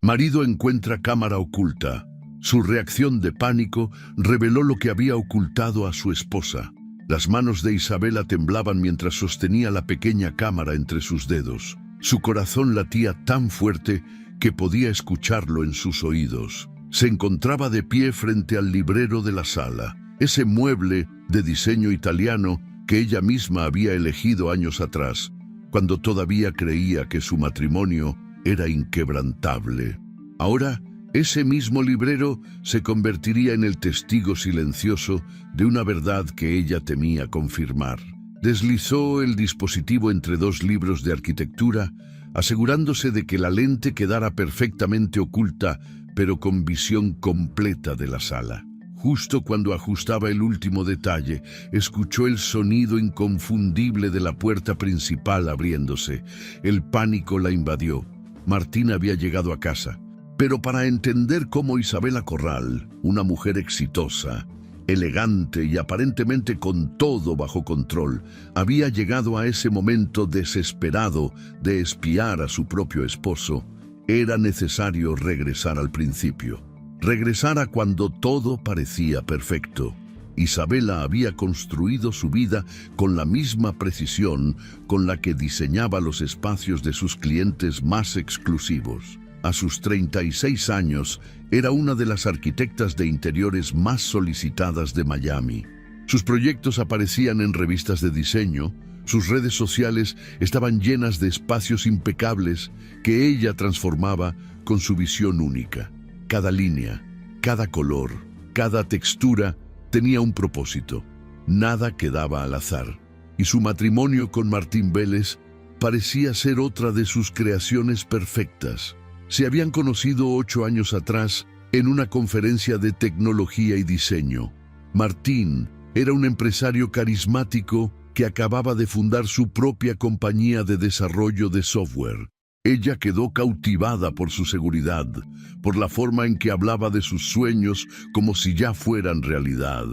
Marido encuentra cámara oculta. Su reacción de pánico reveló lo que había ocultado a su esposa. Las manos de Isabela temblaban mientras sostenía la pequeña cámara entre sus dedos. Su corazón latía tan fuerte que podía escucharlo en sus oídos. Se encontraba de pie frente al librero de la sala, ese mueble de diseño italiano que ella misma había elegido años atrás, cuando todavía creía que su matrimonio era inquebrantable. Ahora, ese mismo librero se convertiría en el testigo silencioso de una verdad que ella temía confirmar. Deslizó el dispositivo entre dos libros de arquitectura, asegurándose de que la lente quedara perfectamente oculta, pero con visión completa de la sala. Justo cuando ajustaba el último detalle, escuchó el sonido inconfundible de la puerta principal abriéndose. El pánico la invadió. Martín había llegado a casa, pero para entender cómo Isabela Corral, una mujer exitosa, elegante y aparentemente con todo bajo control, había llegado a ese momento desesperado de espiar a su propio esposo, era necesario regresar al principio. Regresar a cuando todo parecía perfecto. Isabela había construido su vida con la misma precisión con la que diseñaba los espacios de sus clientes más exclusivos. A sus 36 años, era una de las arquitectas de interiores más solicitadas de Miami. Sus proyectos aparecían en revistas de diseño, sus redes sociales estaban llenas de espacios impecables que ella transformaba con su visión única. Cada línea, cada color, cada textura tenía un propósito. Nada quedaba al azar. Y su matrimonio con Martín Vélez parecía ser otra de sus creaciones perfectas. Se habían conocido 8 años atrás en una conferencia de tecnología y diseño. Martín era un empresario carismático que acababa de fundar su propia compañía de desarrollo de software. Ella quedó cautivada por su seguridad, por la forma en que hablaba de sus sueños como si ya fueran realidad.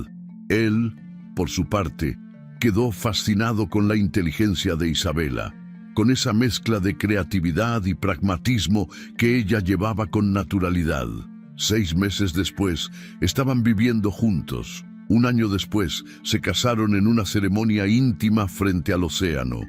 Él, por su parte, quedó fascinado con la inteligencia de Isabela, con esa mezcla de creatividad y pragmatismo que ella llevaba con naturalidad. 6 meses después, estaban viviendo juntos. 1 año después, se casaron en una ceremonia íntima frente al océano.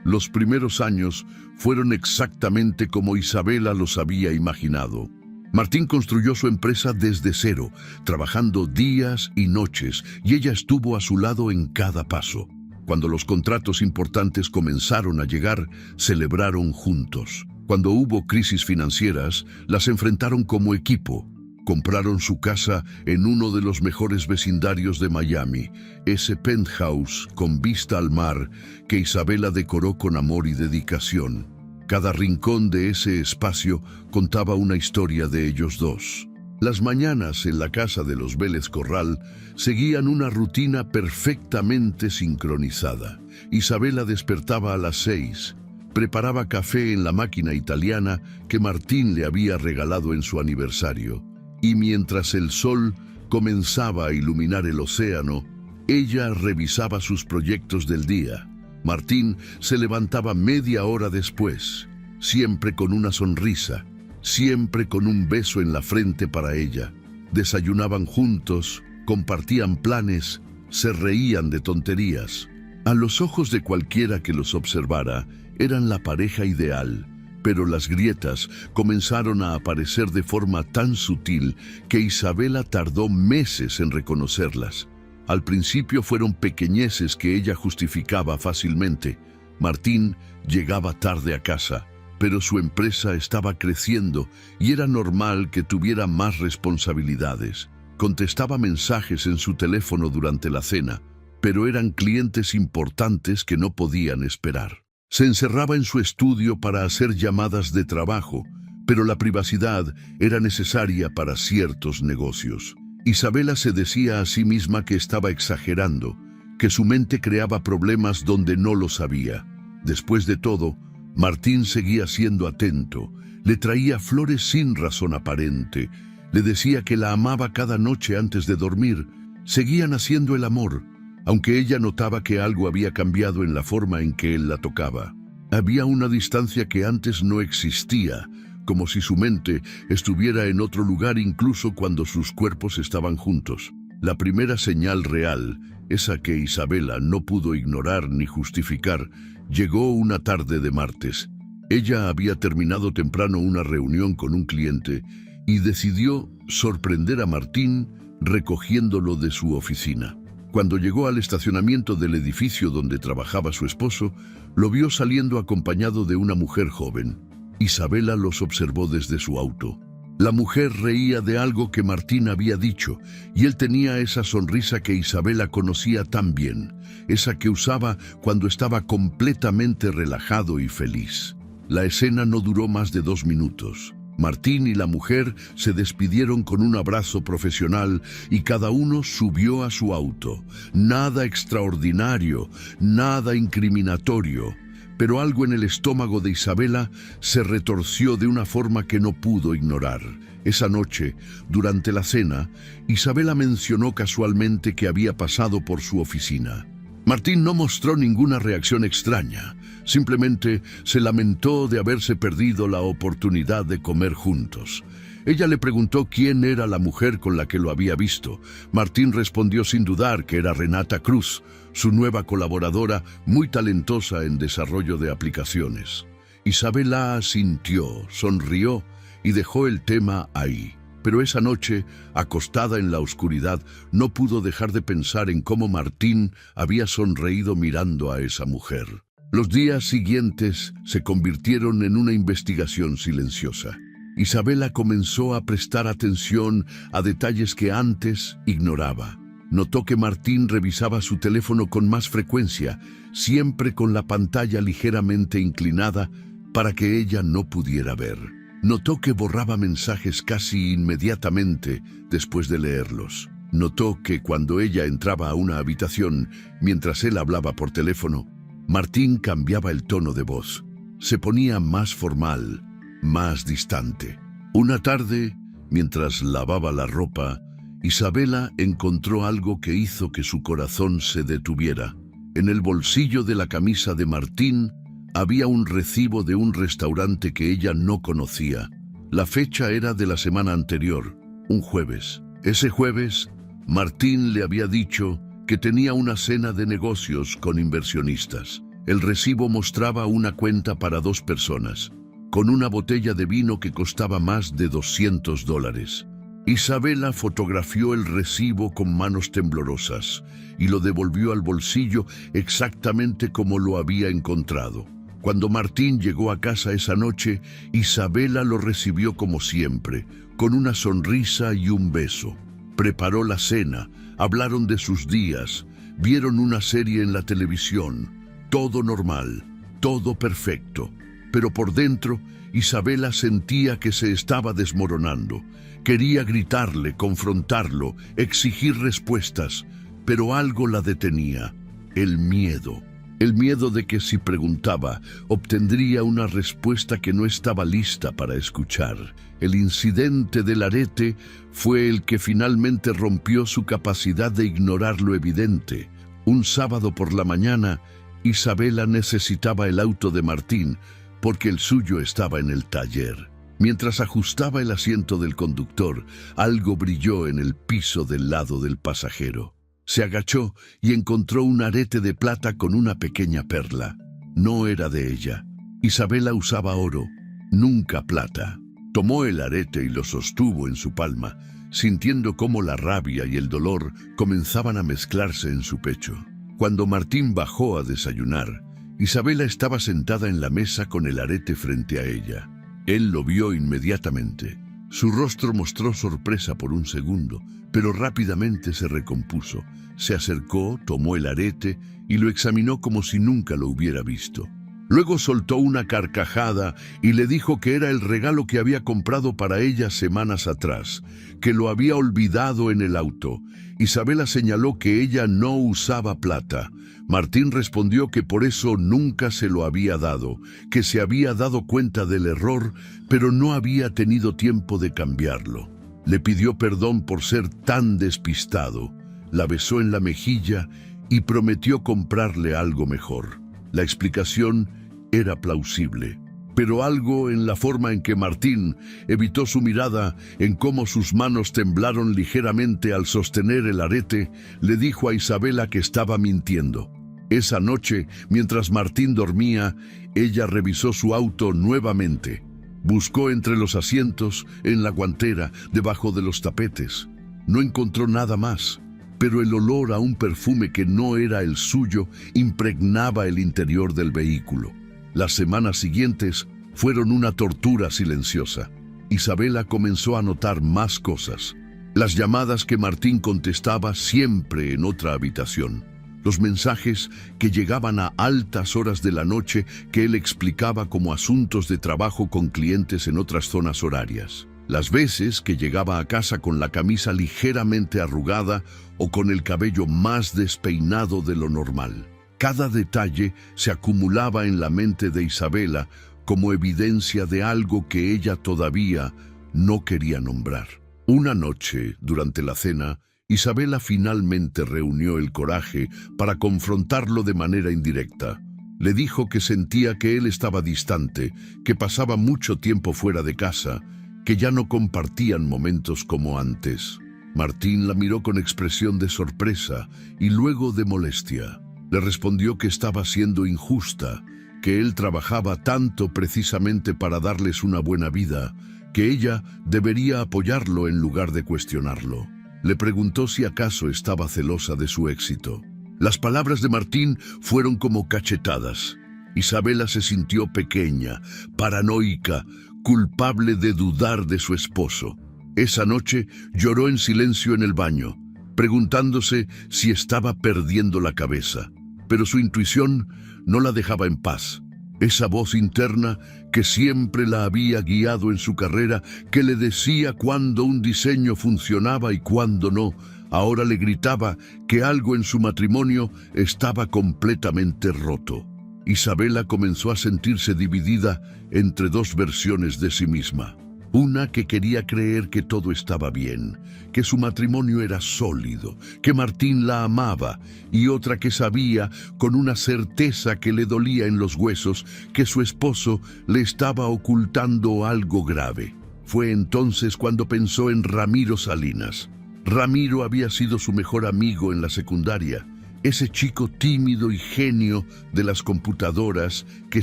Los primeros años fueron exactamente como Isabela los había imaginado. Martín construyó su empresa desde cero, trabajando días y noches, y ella estuvo a su lado en cada paso. Cuando los contratos importantes comenzaron a llegar, celebraron juntos. Cuando hubo crisis financieras, las enfrentaron como equipo. Compraron su casa en uno de los mejores vecindarios de Miami, ese penthouse con vista al mar que Isabela decoró con amor y dedicación. Cada rincón de ese espacio contaba una historia de ellos dos. Las mañanas en la casa de los Vélez Corral seguían una rutina perfectamente sincronizada. Isabela despertaba a las 6, preparaba café en la máquina italiana que Martín le había regalado en su aniversario. Y mientras el sol comenzaba a iluminar el océano, ella revisaba sus proyectos del día. Martín se levantaba media hora después, siempre con una sonrisa, siempre con un beso en la frente para ella. Desayunaban juntos, compartían planes, se reían de tonterías. A los ojos de cualquiera que los observara, eran la pareja ideal. Pero las grietas comenzaron a aparecer de forma tan sutil que Isabela tardó meses en reconocerlas. Al principio fueron pequeñeces que ella justificaba fácilmente. Martín llegaba tarde a casa, pero su empresa estaba creciendo y era normal que tuviera más responsabilidades. Contestaba mensajes en su teléfono durante la cena, pero eran clientes importantes que no podían esperar. Se encerraba en su estudio para hacer llamadas de trabajo, pero la privacidad era necesaria para ciertos negocios. Isabela se decía a sí misma que estaba exagerando, que su mente creaba problemas donde no los había. Después de todo, Martín seguía siendo atento, le traía flores sin razón aparente, le decía que la amaba cada noche antes de dormir, seguían haciendo el amor, aunque ella notaba que algo había cambiado en la forma en que él la tocaba. Había una distancia que antes no existía, como si su mente estuviera en otro lugar incluso cuando sus cuerpos estaban juntos. La primera señal real, esa que Isabela no pudo ignorar ni justificar, llegó una tarde de martes. Ella había terminado temprano una reunión con un cliente y decidió sorprender a Martín recogiéndolo de su oficina. Cuando llegó al estacionamiento del edificio donde trabajaba su esposo, lo vio saliendo acompañado de una mujer joven. Isabela los observó desde su auto. La mujer reía de algo que Martín había dicho, y él tenía esa sonrisa que Isabela conocía tan bien, esa que usaba cuando estaba completamente relajado y feliz. La escena no duró más de 2 minutos. Martín y la mujer se despidieron con un abrazo profesional y cada uno subió a su auto. Nada extraordinario, nada incriminatorio, pero algo en el estómago de Isabela se retorció de una forma que no pudo ignorar. Esa noche, durante la cena, Isabela mencionó casualmente que había pasado por su oficina. Martín no mostró ninguna reacción extraña. Simplemente se lamentó de haberse perdido la oportunidad de comer juntos. Ella le preguntó quién era la mujer con la que lo había visto. Martín respondió sin dudar que era Renata Cruz, su nueva colaboradora, muy talentosa en desarrollo de aplicaciones. Isabela asintió, sonrió y dejó el tema ahí. Pero esa noche, acostada en la oscuridad, no pudo dejar de pensar en cómo Martín había sonreído mirando a esa mujer. Los días siguientes se convirtieron en una investigación silenciosa. Isabela comenzó a prestar atención a detalles que antes ignoraba. Notó que Martín revisaba su teléfono con más frecuencia, siempre con la pantalla ligeramente inclinada para que ella no pudiera ver. Notó que borraba mensajes casi inmediatamente después de leerlos. Notó que cuando ella entraba a una habitación, mientras él hablaba por teléfono, Martín cambiaba el tono de voz. Se ponía más formal, más distante. Una tarde, mientras lavaba la ropa, Isabela encontró algo que hizo que su corazón se detuviera. En el bolsillo de la camisa de Martín había un recibo de un restaurante que ella no conocía. La fecha era de la semana anterior, un jueves. Ese jueves, Martín le había dicho que tenía una cena de negocios con inversionistas. El recibo mostraba una cuenta para 2 personas, con una botella de vino que costaba más de $200. Isabela fotografió el recibo con manos temblorosas y lo devolvió al bolsillo exactamente como lo había encontrado. Cuando Martín llegó a casa esa noche, Isabela lo recibió como siempre, con una sonrisa y un beso. Preparó la cena, hablaron de sus días, vieron una serie en la televisión. Todo normal, todo perfecto. Pero por dentro, Isabela sentía que se estaba desmoronando. Quería gritarle, confrontarlo, exigir respuestas, pero algo la detenía: el miedo. El miedo de que si preguntaba, obtendría una respuesta que no estaba lista para escuchar. El incidente del arete fue el que finalmente rompió su capacidad de ignorar lo evidente. Un sábado por la mañana, Isabela necesitaba el auto de Martín porque el suyo estaba en el taller. Mientras ajustaba el asiento del conductor, algo brilló en el piso del lado del pasajero. Se agachó y encontró un arete de plata con una pequeña perla. No era de ella. Isabela usaba oro, nunca plata. Tomó el arete y lo sostuvo en su palma, sintiendo cómo la rabia y el dolor comenzaban a mezclarse en su pecho. Cuando Martín bajó a desayunar, Isabela estaba sentada en la mesa con el arete frente a ella. Él lo vio inmediatamente. Su rostro mostró sorpresa por un segundo, pero rápidamente se recompuso. Se acercó, tomó el arete y lo examinó como si nunca lo hubiera visto. Luego soltó una carcajada y le dijo que era el regalo que había comprado para ella semanas atrás, que lo había olvidado en el auto. Isabela señaló que ella no usaba plata. Martín respondió que por eso nunca se lo había dado, que se había dado cuenta del error, pero no había tenido tiempo de cambiarlo. Le pidió perdón por ser tan despistado, la besó en la mejilla y prometió comprarle algo mejor. La explicación era plausible, pero algo en la forma en que Martín evitó su mirada, en cómo sus manos temblaron ligeramente al sostener el arete, le dijo a Isabela que estaba mintiendo. Esa noche, mientras Martín dormía, ella revisó su auto nuevamente. Buscó entre los asientos, en la guantera, debajo de los tapetes. No encontró nada más, pero el olor a un perfume que no era el suyo impregnaba el interior del vehículo. Las semanas siguientes fueron una tortura silenciosa. Isabela comenzó a notar más cosas. Las llamadas que Martín contestaba siempre en otra habitación. Los mensajes que llegaban a altas horas de la noche que él explicaba como asuntos de trabajo con clientes en otras zonas horarias. Las veces que llegaba a casa con la camisa ligeramente arrugada o con el cabello más despeinado de lo normal. Cada detalle se acumulaba en la mente de Isabela como evidencia de algo que ella todavía no quería nombrar. Una noche, durante la cena, Isabela finalmente reunió el coraje para confrontarlo de manera indirecta. Le dijo que sentía que él estaba distante, que pasaba mucho tiempo fuera de casa, que ya no compartían momentos como antes. Martín la miró con expresión de sorpresa y luego de molestia. Le respondió que estaba siendo injusta, que él trabajaba tanto precisamente para darles una buena vida, que ella debería apoyarlo en lugar de cuestionarlo. Le preguntó si acaso estaba celosa de su éxito. Las palabras de Martín fueron como cachetadas. Isabela se sintió pequeña, paranoica, culpable de dudar de su esposo. Esa noche lloró en silencio en el baño, preguntándose si estaba perdiendo la cabeza. Pero su intuición no la dejaba en paz. Esa voz interna que siempre la había guiado en su carrera, que le decía cuándo un diseño funcionaba y cuándo no, ahora le gritaba que algo en su matrimonio estaba completamente roto. Isabela comenzó a sentirse dividida entre dos versiones de sí misma. Una que quería creer que todo estaba bien, que su matrimonio era sólido, que Martín la amaba, y otra que sabía, con una certeza que le dolía en los huesos, que su esposo le estaba ocultando algo grave. Fue entonces cuando pensó en Ramiro Salinas. Ramiro había sido su mejor amigo en la secundaria, ese chico tímido y genio de las computadoras que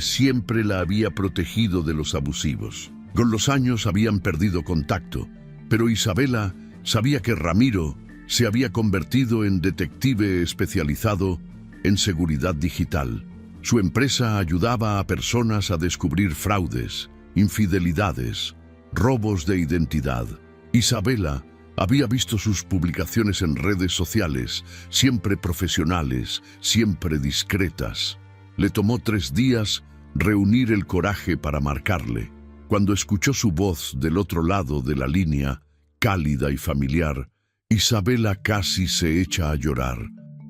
siempre la había protegido de los abusivos. Con los años habían perdido contacto, pero Isabela sabía que Ramiro se había convertido en detective especializado en seguridad digital. Su empresa ayudaba a personas a descubrir fraudes, infidelidades, robos de identidad. Isabela había visto sus publicaciones en redes sociales, siempre profesionales, siempre discretas. Le tomó 3 días reunir el coraje para marcarle. Cuando escuchó su voz del otro lado de la línea, cálida y familiar, Isabela casi se echa a llorar.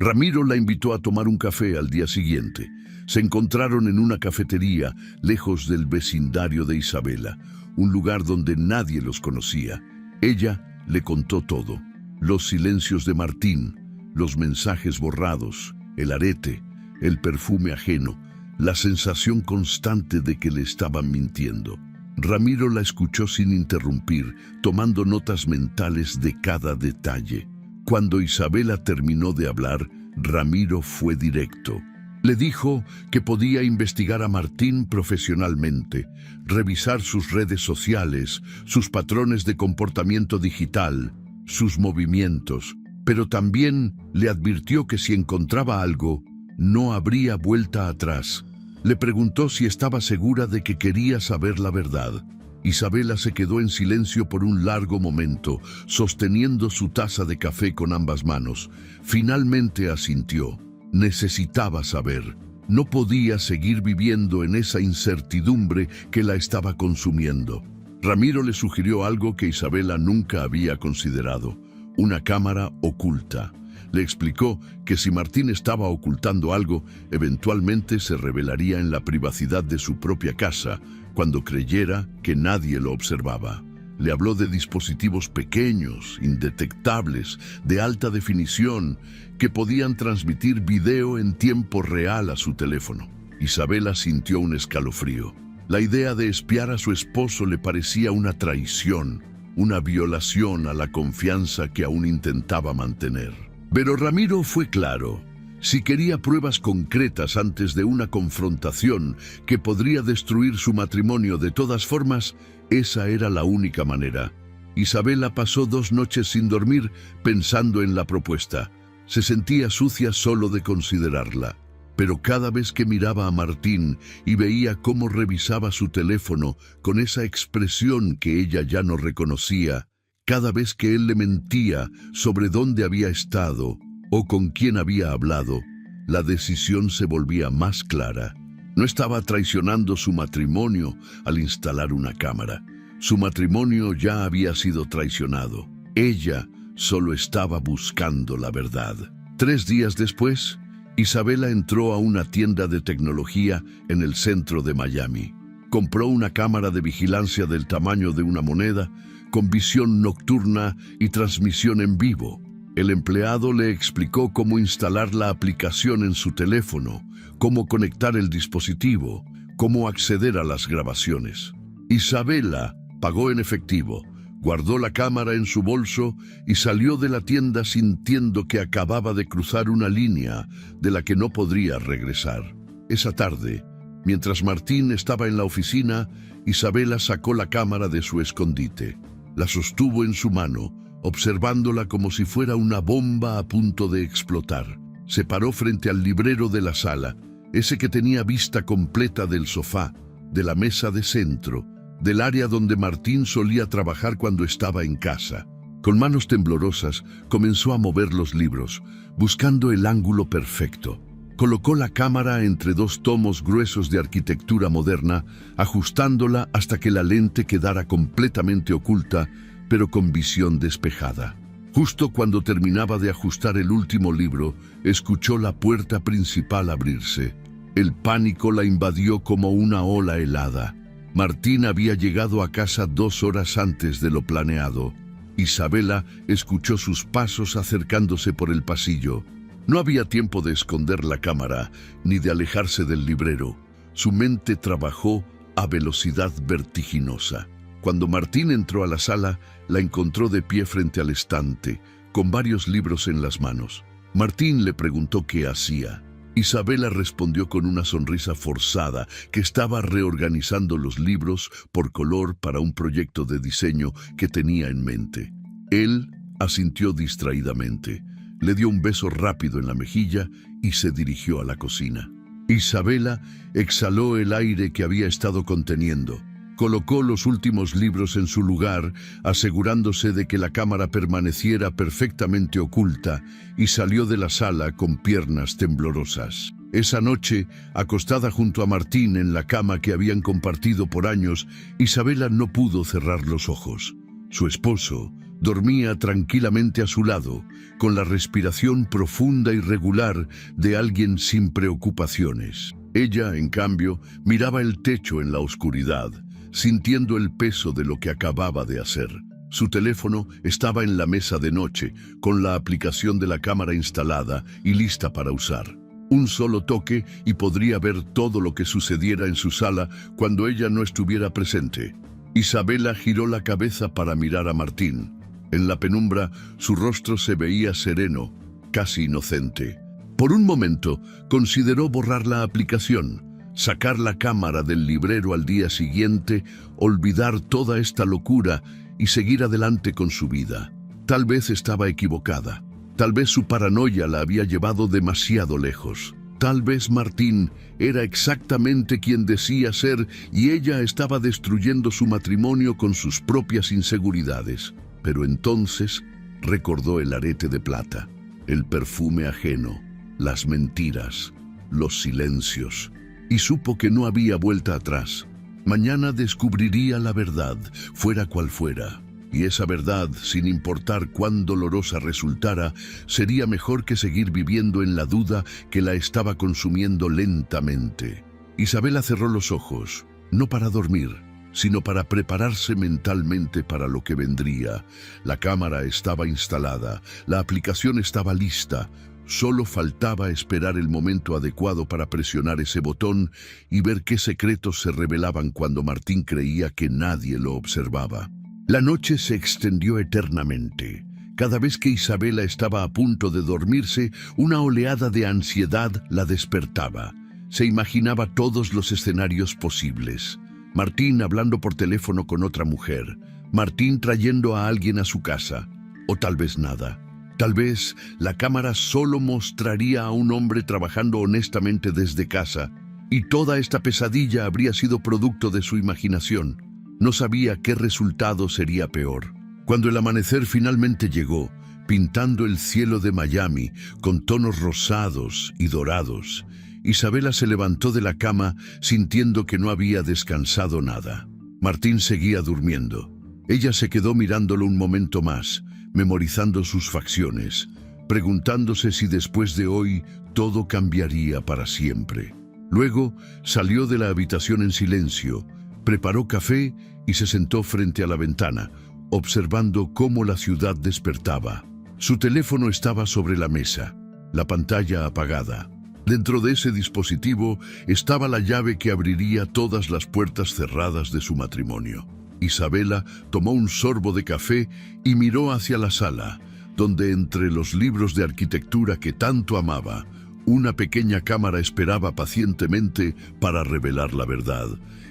Ramiro la invitó a tomar un café al día siguiente. Se encontraron en una cafetería, lejos del vecindario de Isabela, un lugar donde nadie los conocía. Ella le contó todo: los silencios de Martín, los mensajes borrados, el arete, el perfume ajeno, la sensación constante de que le estaban mintiendo. Ramiro la escuchó sin interrumpir, tomando notas mentales de cada detalle. Cuando Isabela terminó de hablar, Ramiro fue directo. Le dijo que podía investigar a Martín profesionalmente, revisar sus redes sociales, sus patrones de comportamiento digital, sus movimientos, pero también le advirtió que si encontraba algo, no habría vuelta atrás. Le preguntó si estaba segura de que quería saber la verdad. Isabela se quedó en silencio por un largo momento, sosteniendo su taza de café con ambas manos. Finalmente asintió. Necesitaba saber. No podía seguir viviendo en esa incertidumbre que la estaba consumiendo. Ramiro le sugirió algo que Isabela nunca había considerado: una cámara oculta. Le explicó que si Martín estaba ocultando algo, eventualmente se revelaría en la privacidad de su propia casa, cuando creyera que nadie lo observaba. Le habló de dispositivos pequeños, indetectables, de alta definición, que podían transmitir video en tiempo real a su teléfono. Isabela sintió un escalofrío. La idea de espiar a su esposo le parecía una traición, una violación a la confianza que aún intentaba mantener. Pero Ramiro fue claro. Si quería pruebas concretas antes de una confrontación que podría destruir su matrimonio de todas formas, esa era la única manera. Isabela pasó 2 noches sin dormir pensando en la propuesta. Se sentía sucia solo de considerarla. Pero cada vez que miraba a Martín y veía cómo revisaba su teléfono con esa expresión que ella ya no reconocía, cada vez que él le mentía sobre dónde había estado o con quién había hablado, la decisión se volvía más clara. No estaba traicionando su matrimonio al instalar una cámara. Su matrimonio ya había sido traicionado. Ella solo estaba buscando la verdad. 3 días después, Isabela entró a una tienda de tecnología en el centro de Miami. Compró una cámara de vigilancia del tamaño de una moneda, con visión nocturna y transmisión en vivo. El empleado le explicó cómo instalar la aplicación en su teléfono, cómo conectar el dispositivo, cómo acceder a las grabaciones. Isabela pagó en efectivo, guardó la cámara en su bolso y salió de la tienda sintiendo que acababa de cruzar una línea de la que no podría regresar. Esa tarde, mientras Martín estaba en la oficina, Isabela sacó la cámara de su escondite. La sostuvo en su mano, observándola como si fuera una bomba a punto de explotar. Se paró frente al librero de la sala, ese que tenía vista completa del sofá, de la mesa de centro, del área donde Martín solía trabajar cuando estaba en casa. Con manos temblorosas, comenzó a mover los libros, buscando el ángulo perfecto. Colocó la cámara entre 2 tomos gruesos de arquitectura moderna, ajustándola hasta que la lente quedara completamente oculta, pero con visión despejada. Justo cuando terminaba de ajustar el último libro, escuchó la puerta principal abrirse. El pánico la invadió como una ola helada. Martín había llegado a casa 2 horas antes de lo planeado. Isabela escuchó sus pasos acercándose por el pasillo. No había tiempo de esconder la cámara, ni de alejarse del librero. Su mente trabajó a velocidad vertiginosa. Cuando Martín entró a la sala, la encontró de pie frente al estante, con varios libros en las manos. Martín le preguntó qué hacía. Isabela respondió con una sonrisa forzada que estaba reorganizando los libros por color para un proyecto de diseño que tenía en mente. Él asintió distraídamente, le dio un beso rápido en la mejilla y se dirigió a la cocina. Isabela exhaló el aire que había estado conteniendo. Colocó los últimos libros en su lugar, asegurándose de que la cámara permaneciera perfectamente oculta, y salió de la sala con piernas temblorosas. Esa noche, acostada junto a Martín en la cama que habían compartido por años, Isabela no pudo cerrar los ojos. Su esposo dormía tranquilamente a su lado, con la respiración profunda y regular de alguien sin preocupaciones. Ella, en cambio, miraba el techo en la oscuridad, sintiendo el peso de lo que acababa de hacer. Su teléfono estaba en la mesa de noche, con la aplicación de la cámara instalada y lista para usar. Un solo toque y podría ver todo lo que sucediera en su sala cuando ella no estuviera presente. Isabela giró la cabeza para mirar a Martín. En la penumbra, su rostro se veía sereno, casi inocente. Por un momento, consideró borrar la aplicación, sacar la cámara del librero al día siguiente, olvidar toda esta locura y seguir adelante con su vida. Tal vez estaba equivocada. Tal vez su paranoia la había llevado demasiado lejos. Tal vez Martín era exactamente quien decía ser y ella estaba destruyendo su matrimonio con sus propias inseguridades. Pero entonces recordó el arete de plata, el perfume ajeno, las mentiras, los silencios, y supo que no había vuelta atrás. Mañana descubriría la verdad, fuera cual fuera. Y esa verdad, sin importar cuán dolorosa resultara, sería mejor que seguir viviendo en la duda que la estaba consumiendo lentamente. Isabela cerró los ojos, no para dormir, sino para prepararse mentalmente para lo que vendría. La cámara estaba instalada, la aplicación estaba lista. Solo faltaba esperar el momento adecuado para presionar ese botón y ver qué secretos se revelaban cuando Martín creía que nadie lo observaba. La noche se extendió eternamente. Cada vez que Isabela estaba a punto de dormirse, una oleada de ansiedad la despertaba. Se imaginaba todos los escenarios posibles. Martín hablando por teléfono con otra mujer. Martín trayendo a alguien a su casa. O tal vez nada. Tal vez la cámara solo mostraría a un hombre trabajando honestamente desde casa. Y toda esta pesadilla habría sido producto de su imaginación. No sabía qué resultado sería peor. Cuando el amanecer finalmente llegó, pintando el cielo de Miami con tonos rosados y dorados, Isabela se levantó de la cama sintiendo que no había descansado nada. Martín seguía durmiendo. Ella se quedó mirándolo un momento más, memorizando sus facciones, preguntándose si después de hoy todo cambiaría para siempre. Luego salió de la habitación en silencio, preparó café y se sentó frente a la ventana, observando cómo la ciudad despertaba. Su teléfono estaba sobre la mesa, la pantalla apagada. Dentro de ese dispositivo estaba la llave que abriría todas las puertas cerradas de su matrimonio. Isabela tomó un sorbo de café y miró hacia la sala, donde entre los libros de arquitectura que tanto amaba, una pequeña cámara esperaba pacientemente para revelar la verdad.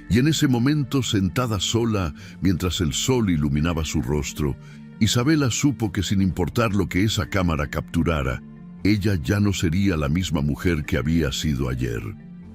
Y en ese momento, sentada sola, mientras el sol iluminaba su rostro, Isabela supo que sin importar lo que esa cámara capturara, ella ya no sería la misma mujer que había sido ayer.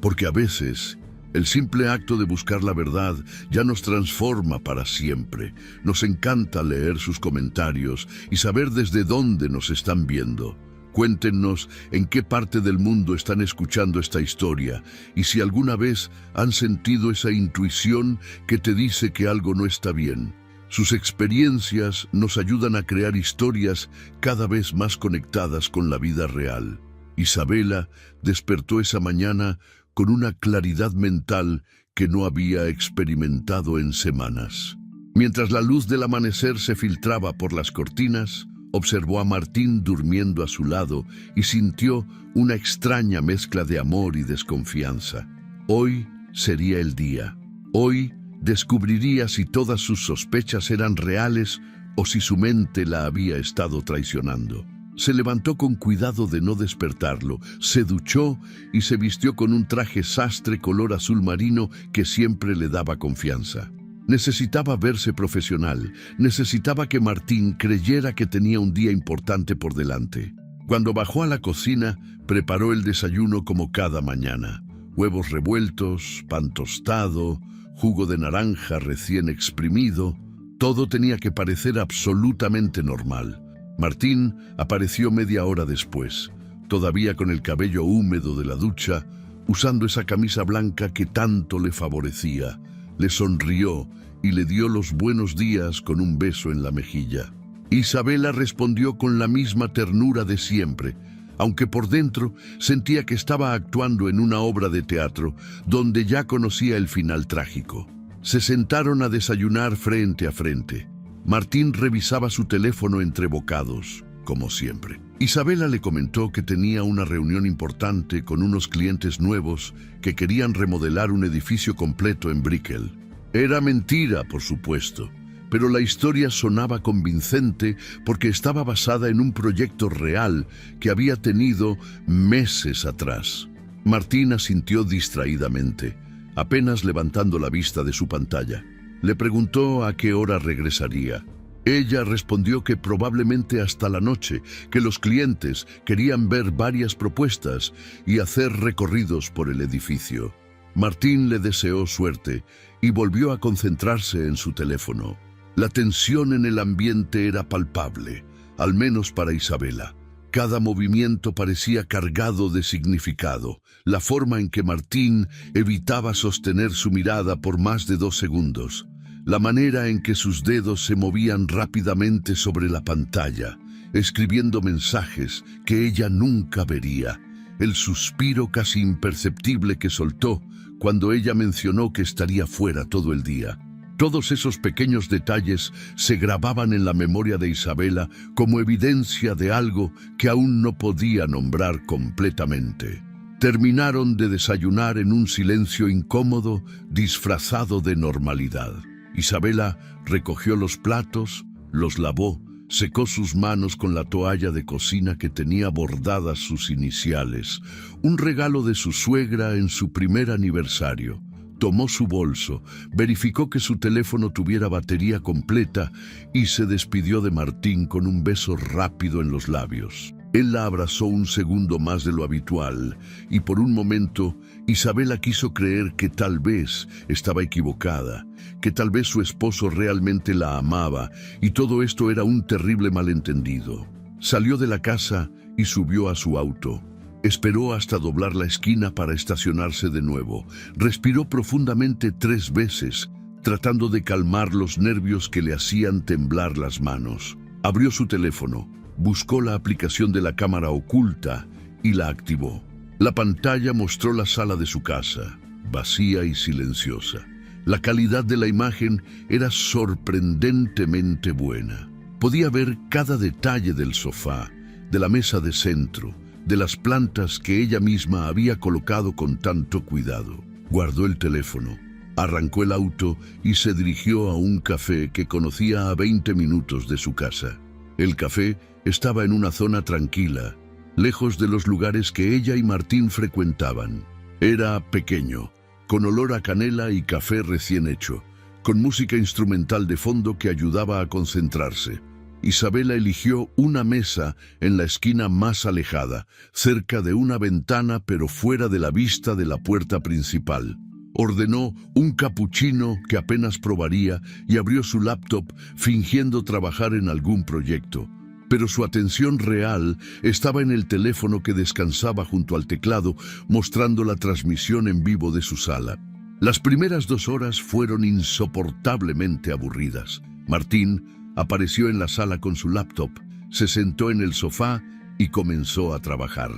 Porque a veces, el simple acto de buscar la verdad ya nos transforma para siempre. Nos encanta leer sus comentarios y saber desde dónde nos están viendo. Cuéntenos en qué parte del mundo están escuchando esta historia y si alguna vez han sentido esa intuición que te dice que algo no está bien. Sus experiencias nos ayudan a crear historias cada vez más conectadas con la vida real. Isabela despertó esa mañana con una claridad mental que no había experimentado en semanas. Mientras la luz del amanecer se filtraba por las cortinas, observó a Martín durmiendo a su lado y sintió una extraña mezcla de amor y desconfianza. Hoy sería el día. Hoy descubriría si todas sus sospechas eran reales o si su mente la había estado traicionando. Se levantó con cuidado de no despertarlo, se duchó y se vistió con un traje sastre color azul marino que siempre le daba confianza. Necesitaba verse profesional, necesitaba que Martín creyera que tenía un día importante por delante. Cuando bajó a la cocina, preparó el desayuno como cada mañana. Huevos revueltos, pan tostado, jugo de naranja recién exprimido, todo tenía que parecer absolutamente normal. Martín apareció media hora después, todavía con el cabello húmedo de la ducha, usando esa camisa blanca que tanto le favorecía. Le sonrió y le dio los buenos días con un beso en la mejilla. Isabela respondió con la misma ternura de siempre, aunque por dentro sentía que estaba actuando en una obra de teatro donde ya conocía el final trágico. Se sentaron a desayunar frente a frente. Martín revisaba su teléfono entre bocados, como siempre. Isabela le comentó que tenía una reunión importante con unos clientes nuevos que querían remodelar un edificio completo en Brickell. Era mentira, por supuesto, pero la historia sonaba convincente porque estaba basada en un proyecto real que había tenido meses atrás. Martín asintió distraídamente, apenas levantando la vista de su pantalla. Le preguntó a qué hora regresaría. Ella respondió que probablemente hasta la noche, que los clientes querían ver varias propuestas y hacer recorridos por el edificio. Martín le deseó suerte y volvió a concentrarse en su teléfono. La tensión en el ambiente era palpable, al menos para Isabela. Cada movimiento parecía cargado de significado. La forma en que Martín evitaba sostener su mirada por más de 2 segundos. La manera en que sus dedos se movían rápidamente sobre la pantalla, escribiendo mensajes que ella nunca vería. El suspiro casi imperceptible que soltó cuando ella mencionó que estaría fuera todo el día. Todos esos pequeños detalles se grababan en la memoria de Isabela como evidencia de algo que aún no podía nombrar completamente. Terminaron de desayunar en un silencio incómodo, disfrazado de normalidad. Isabela recogió los platos, los lavó, secó sus manos con la toalla de cocina que tenía bordadas sus iniciales, un regalo de su suegra en su primer aniversario. Tomó su bolso, verificó que su teléfono tuviera batería completa y se despidió de Martín con un beso rápido en los labios. Él la abrazó un segundo más de lo habitual y por un momento Isabela quiso creer que tal vez estaba equivocada, que tal vez su esposo realmente la amaba y todo esto era un terrible malentendido. Salió de la casa y subió a su auto. Esperó hasta doblar la esquina para estacionarse de nuevo. Respiró profundamente 3 veces, tratando de calmar los nervios que le hacían temblar las manos. Abrió su teléfono. Buscó la aplicación de la cámara oculta y la activó. La pantalla mostró la sala de su casa, vacía y silenciosa. La calidad de la imagen era sorprendentemente buena. Podía ver cada detalle del sofá, de la mesa de centro, de las plantas que ella misma había colocado con tanto cuidado. Guardó el teléfono, arrancó el auto y se dirigió a un café que conocía a 20 minutos de su casa. El café estaba en una zona tranquila, lejos de los lugares que ella y Martín frecuentaban. Era pequeño, con olor a canela y café recién hecho, con música instrumental de fondo que ayudaba a concentrarse. Isabela eligió una mesa en la esquina más alejada, cerca de una ventana pero fuera de la vista de la puerta principal. Ordenó un capuchino que apenas probaría y abrió su laptop fingiendo trabajar en algún proyecto. Pero su atención real estaba en el teléfono que descansaba junto al teclado, mostrando la transmisión en vivo de su sala. Las primeras 2 horas fueron insoportablemente aburridas. Martín apareció en la sala con su laptop, se sentó en el sofá y comenzó a trabajar.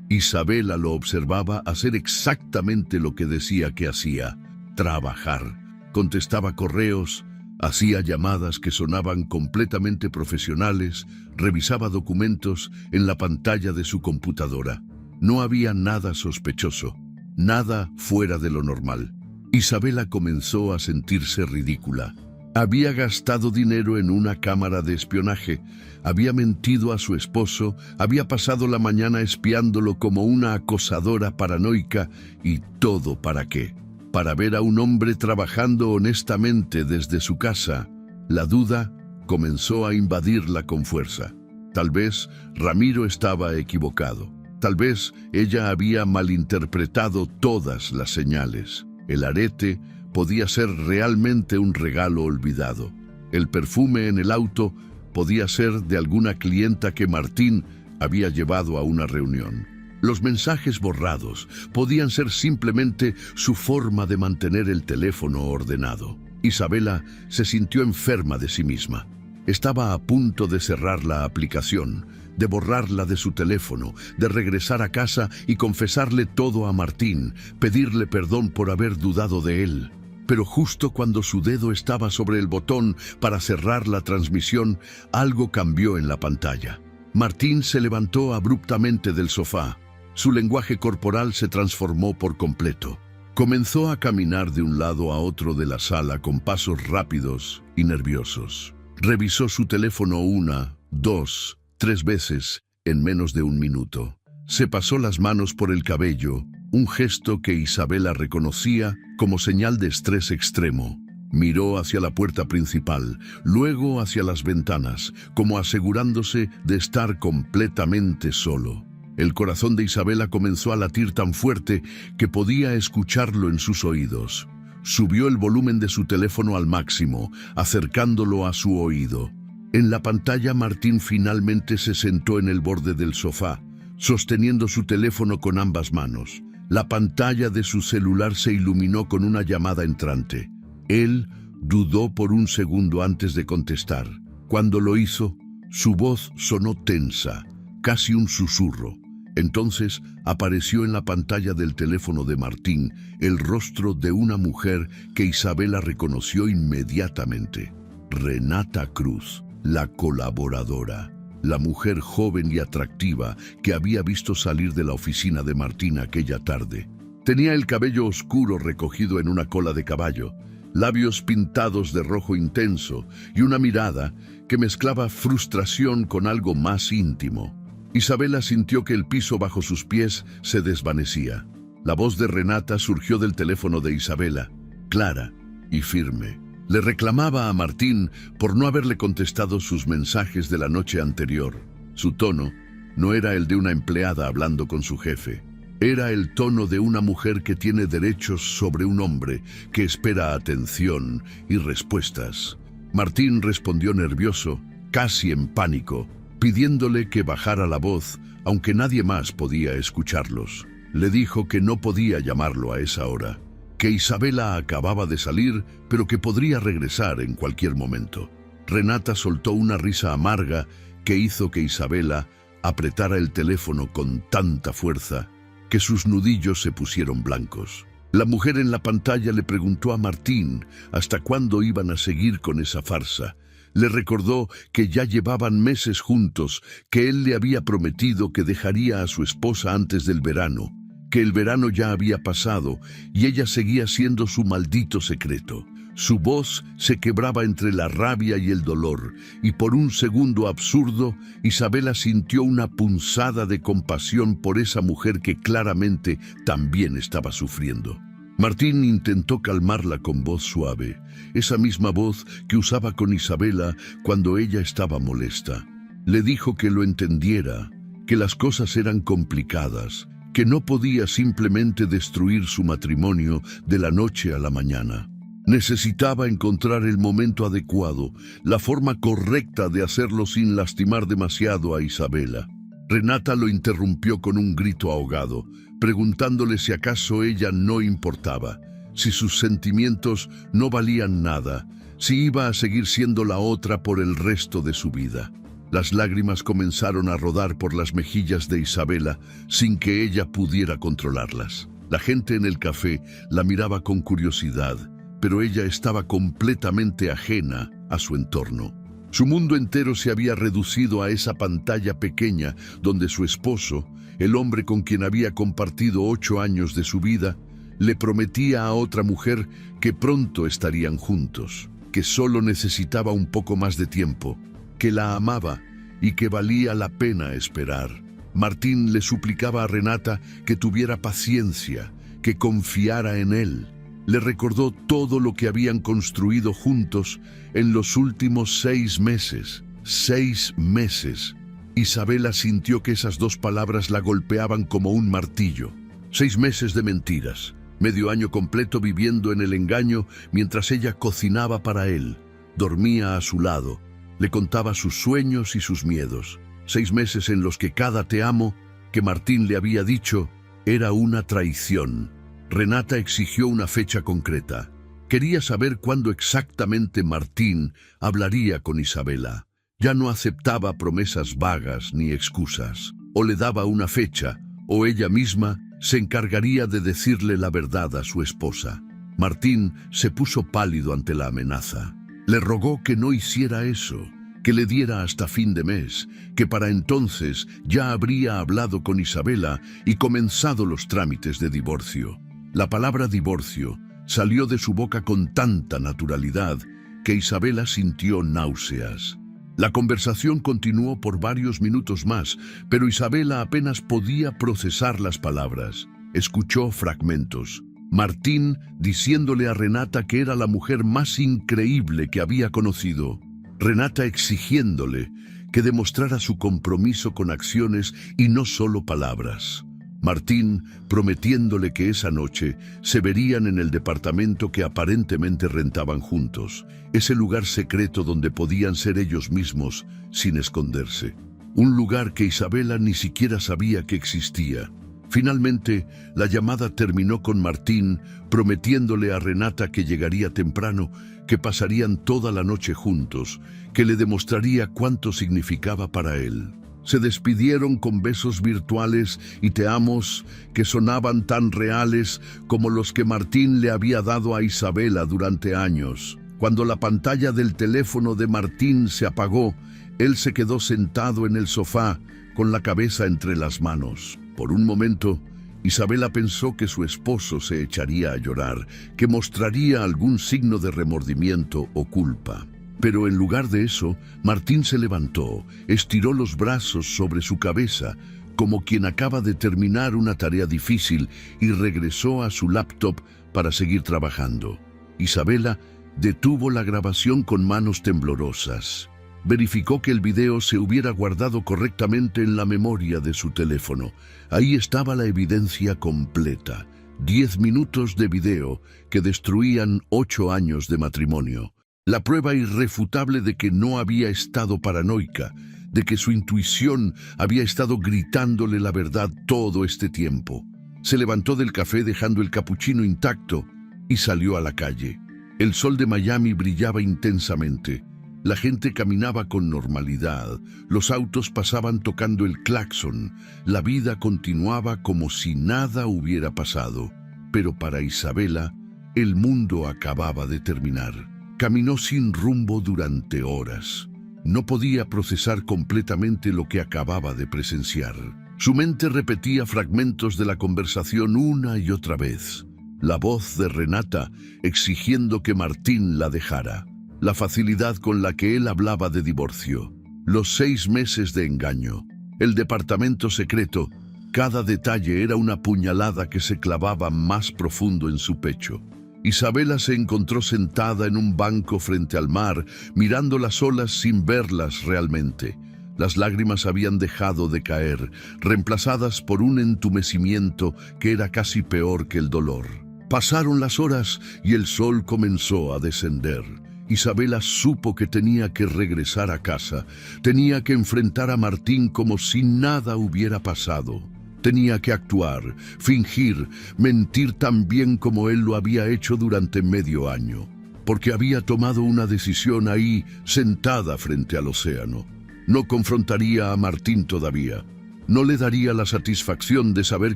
Isabela lo observaba hacer exactamente lo que decía que hacía: trabajar. Contestaba correos, hacía llamadas que sonaban completamente profesionales, revisaba documentos en la pantalla de su computadora. No había nada sospechoso, nada fuera de lo normal. Isabela comenzó a sentirse ridícula. Había gastado dinero en una cámara de espionaje, había mentido a su esposo, había pasado la mañana espiándolo como una acosadora paranoica. ¿Y todo para qué? Para ver a un hombre trabajando honestamente desde su casa. La duda comenzó a invadirla con fuerza. Tal vez Ramiro estaba equivocado. Tal vez ella había malinterpretado todas las señales. El arete podía ser realmente un regalo olvidado. El perfume en el auto podía ser de alguna clienta que Martín había llevado a una reunión. Los mensajes borrados podían ser simplemente su forma de mantener el teléfono ordenado. Isabela se sintió enferma de sí misma. Estaba a punto de cerrar la aplicación, de borrarla de su teléfono, de regresar a casa y confesarle todo a Martín, pedirle perdón por haber dudado de él. Pero justo cuando su dedo estaba sobre el botón para cerrar la transmisión, algo cambió en la pantalla. Martín se levantó abruptamente del sofá. Su lenguaje corporal se transformó por completo. Comenzó a caminar de un lado a otro de la sala con pasos rápidos y nerviosos. Revisó su teléfono 1, 2, 3 veces en menos de 1 minuto. Se pasó las manos por el cabello, un gesto que Isabela reconocía como señal de estrés extremo. Miró hacia la puerta principal, luego hacia las ventanas, como asegurándose de estar completamente solo. El corazón de Isabela comenzó a latir tan fuerte que podía escucharlo en sus oídos. Subió el volumen de su teléfono al máximo, acercándolo a su oído. En la pantalla, Martín finalmente se sentó en el borde del sofá, sosteniendo su teléfono con ambas manos. La pantalla de su celular se iluminó con una llamada entrante. Él dudó por un segundo antes de contestar. Cuando lo hizo, su voz sonó tensa, casi un susurro. Entonces apareció en la pantalla del teléfono de Martín el rostro de una mujer que Isabela reconoció inmediatamente. Renata Cruz, la colaboradora, la mujer joven y atractiva que había visto salir de la oficina de Martín aquella tarde. Tenía el cabello oscuro recogido en una cola de caballo, labios pintados de rojo intenso y una mirada que mezclaba frustración con algo más íntimo. Isabela sintió que el piso bajo sus pies se desvanecía. La voz de Renata surgió del teléfono de Isabela, clara y firme. Le reclamaba a Martín por no haberle contestado sus mensajes de la noche anterior. Su tono no era el de una empleada hablando con su jefe. Era el tono de una mujer que tiene derechos sobre un hombre que espera atención y respuestas. Martín respondió nervioso, casi en pánico, pidiéndole que bajara la voz, aunque nadie más podía escucharlos. Le dijo que no podía llamarlo a esa hora, que Isabela acababa de salir, pero que podría regresar en cualquier momento. Renata soltó una risa amarga que hizo que Isabela apretara el teléfono con tanta fuerza que sus nudillos se pusieron blancos. La mujer en la pantalla le preguntó a Martín hasta cuándo iban a seguir con esa farsa. Le recordó que ya llevaban meses juntos, que él le había prometido que dejaría a su esposa antes del verano, que el verano ya había pasado y ella seguía siendo su maldito secreto. Su voz se quebraba entre la rabia y el dolor, y por un segundo absurdo, Isabela sintió una punzada de compasión por esa mujer que claramente también estaba sufriendo. Martín intentó calmarla con voz suave, esa misma voz que usaba con Isabela cuando ella estaba molesta. Le dijo que lo entendiera, que las cosas eran complicadas, que no podía simplemente destruir su matrimonio de la noche a la mañana. Necesitaba encontrar el momento adecuado, la forma correcta de hacerlo sin lastimar demasiado a Isabela. Renata lo interrumpió con un grito ahogado, preguntándole si acaso ella no importaba, si sus sentimientos no valían nada, si iba a seguir siendo la otra por el resto de su vida. Las lágrimas comenzaron a rodar por las mejillas de Isabela sin que ella pudiera controlarlas. La gente en el café la miraba con curiosidad, pero ella estaba completamente ajena a su entorno. Su mundo entero se había reducido a esa pantalla pequeña donde su esposo, el hombre con quien había compartido 8 años de su vida, le prometía a otra mujer que pronto estarían juntos, que solo necesitaba un poco más de tiempo, que la amaba y que valía la pena esperar. Martín le suplicaba a Renata que tuviera paciencia, que confiara en él. Le recordó todo lo que habían construido juntos en los últimos 6 meses. 6 meses. Isabela sintió que esas 2 palabras la golpeaban como un martillo. 6 meses de mentiras. Medio año completo viviendo en el engaño mientras ella cocinaba para él. Dormía a su lado. Le contaba sus sueños y sus miedos. 6 meses en los que cada te amo que Martín le había dicho era una traición. Renata exigió una fecha concreta. Quería saber cuándo exactamente Martín hablaría con Isabela. Ya no aceptaba promesas vagas ni excusas. O le daba una fecha, o ella misma se encargaría de decirle la verdad a su esposa. Martín se puso pálido ante la amenaza. Le rogó que no hiciera eso, que le diera hasta fin de mes, que para entonces ya habría hablado con Isabela y comenzado los trámites de divorcio. La palabra divorcio salió de su boca con tanta naturalidad que Isabela sintió náuseas. La conversación continuó por varios minutos más, pero Isabela apenas podía procesar las palabras. Escuchó fragmentos. Martín diciéndole a Renata que era la mujer más increíble que había conocido. Renata exigiéndole que demostrara su compromiso con acciones y no solo palabras. Martín prometiéndole que esa noche se verían en el departamento que aparentemente rentaban juntos, ese lugar secreto donde podían ser ellos mismos sin esconderse. Un lugar que Isabela ni siquiera sabía que existía. Finalmente, la llamada terminó con Martín prometiéndole a Renata que llegaría temprano, que pasarían toda la noche juntos, que le demostraría cuánto significaba para él. Se despidieron con besos virtuales y te amos que sonaban tan reales como los que Martín le había dado a Isabela durante años. Cuando la pantalla del teléfono de Martín se apagó, él se quedó sentado en el sofá con la cabeza entre las manos. Por un momento, Isabela pensó que su esposo se echaría a llorar, que mostraría algún signo de remordimiento o culpa. Pero en lugar de eso, Martín se levantó, estiró los brazos sobre su cabeza, como quien acaba de terminar una tarea difícil, y regresó a su laptop para seguir trabajando. Isabela detuvo la grabación con manos temblorosas. Verificó que el video se hubiera guardado correctamente en la memoria de su teléfono. Ahí estaba la evidencia completa. 10 minutos de video que destruían 8 años de matrimonio. La prueba irrefutable de que no había estado paranoica, de que su intuición había estado gritándole la verdad todo este tiempo. Se levantó del café dejando el capuchino intacto y salió a la calle. El sol de Miami brillaba intensamente. La gente caminaba con normalidad, los autos pasaban tocando el claxon, la vida continuaba como si nada hubiera pasado. Pero para Isabela, el mundo acababa de terminar. Caminó sin rumbo durante horas. No podía procesar completamente lo que acababa de presenciar. Su mente repetía fragmentos de la conversación una y otra vez. La voz de Renata exigiendo que Martín la dejara. La facilidad con la que él hablaba de divorcio. Los 6 meses de engaño. El departamento secreto. Cada detalle era una puñalada que se clavaba más profundo en su pecho. Isabela se encontró sentada en un banco frente al mar, mirando las olas sin verlas realmente. Las lágrimas habían dejado de caer, reemplazadas por un entumecimiento que era casi peor que el dolor. Pasaron las horas y el sol comenzó a descender. Isabela supo que tenía que regresar a casa, tenía que enfrentar a Martín como si nada hubiera pasado. Tenía que actuar, fingir, mentir tan bien como él lo había hecho durante medio año, porque había tomado una decisión ahí, sentada frente al océano. No confrontaría a Martín todavía. No le daría la satisfacción de saber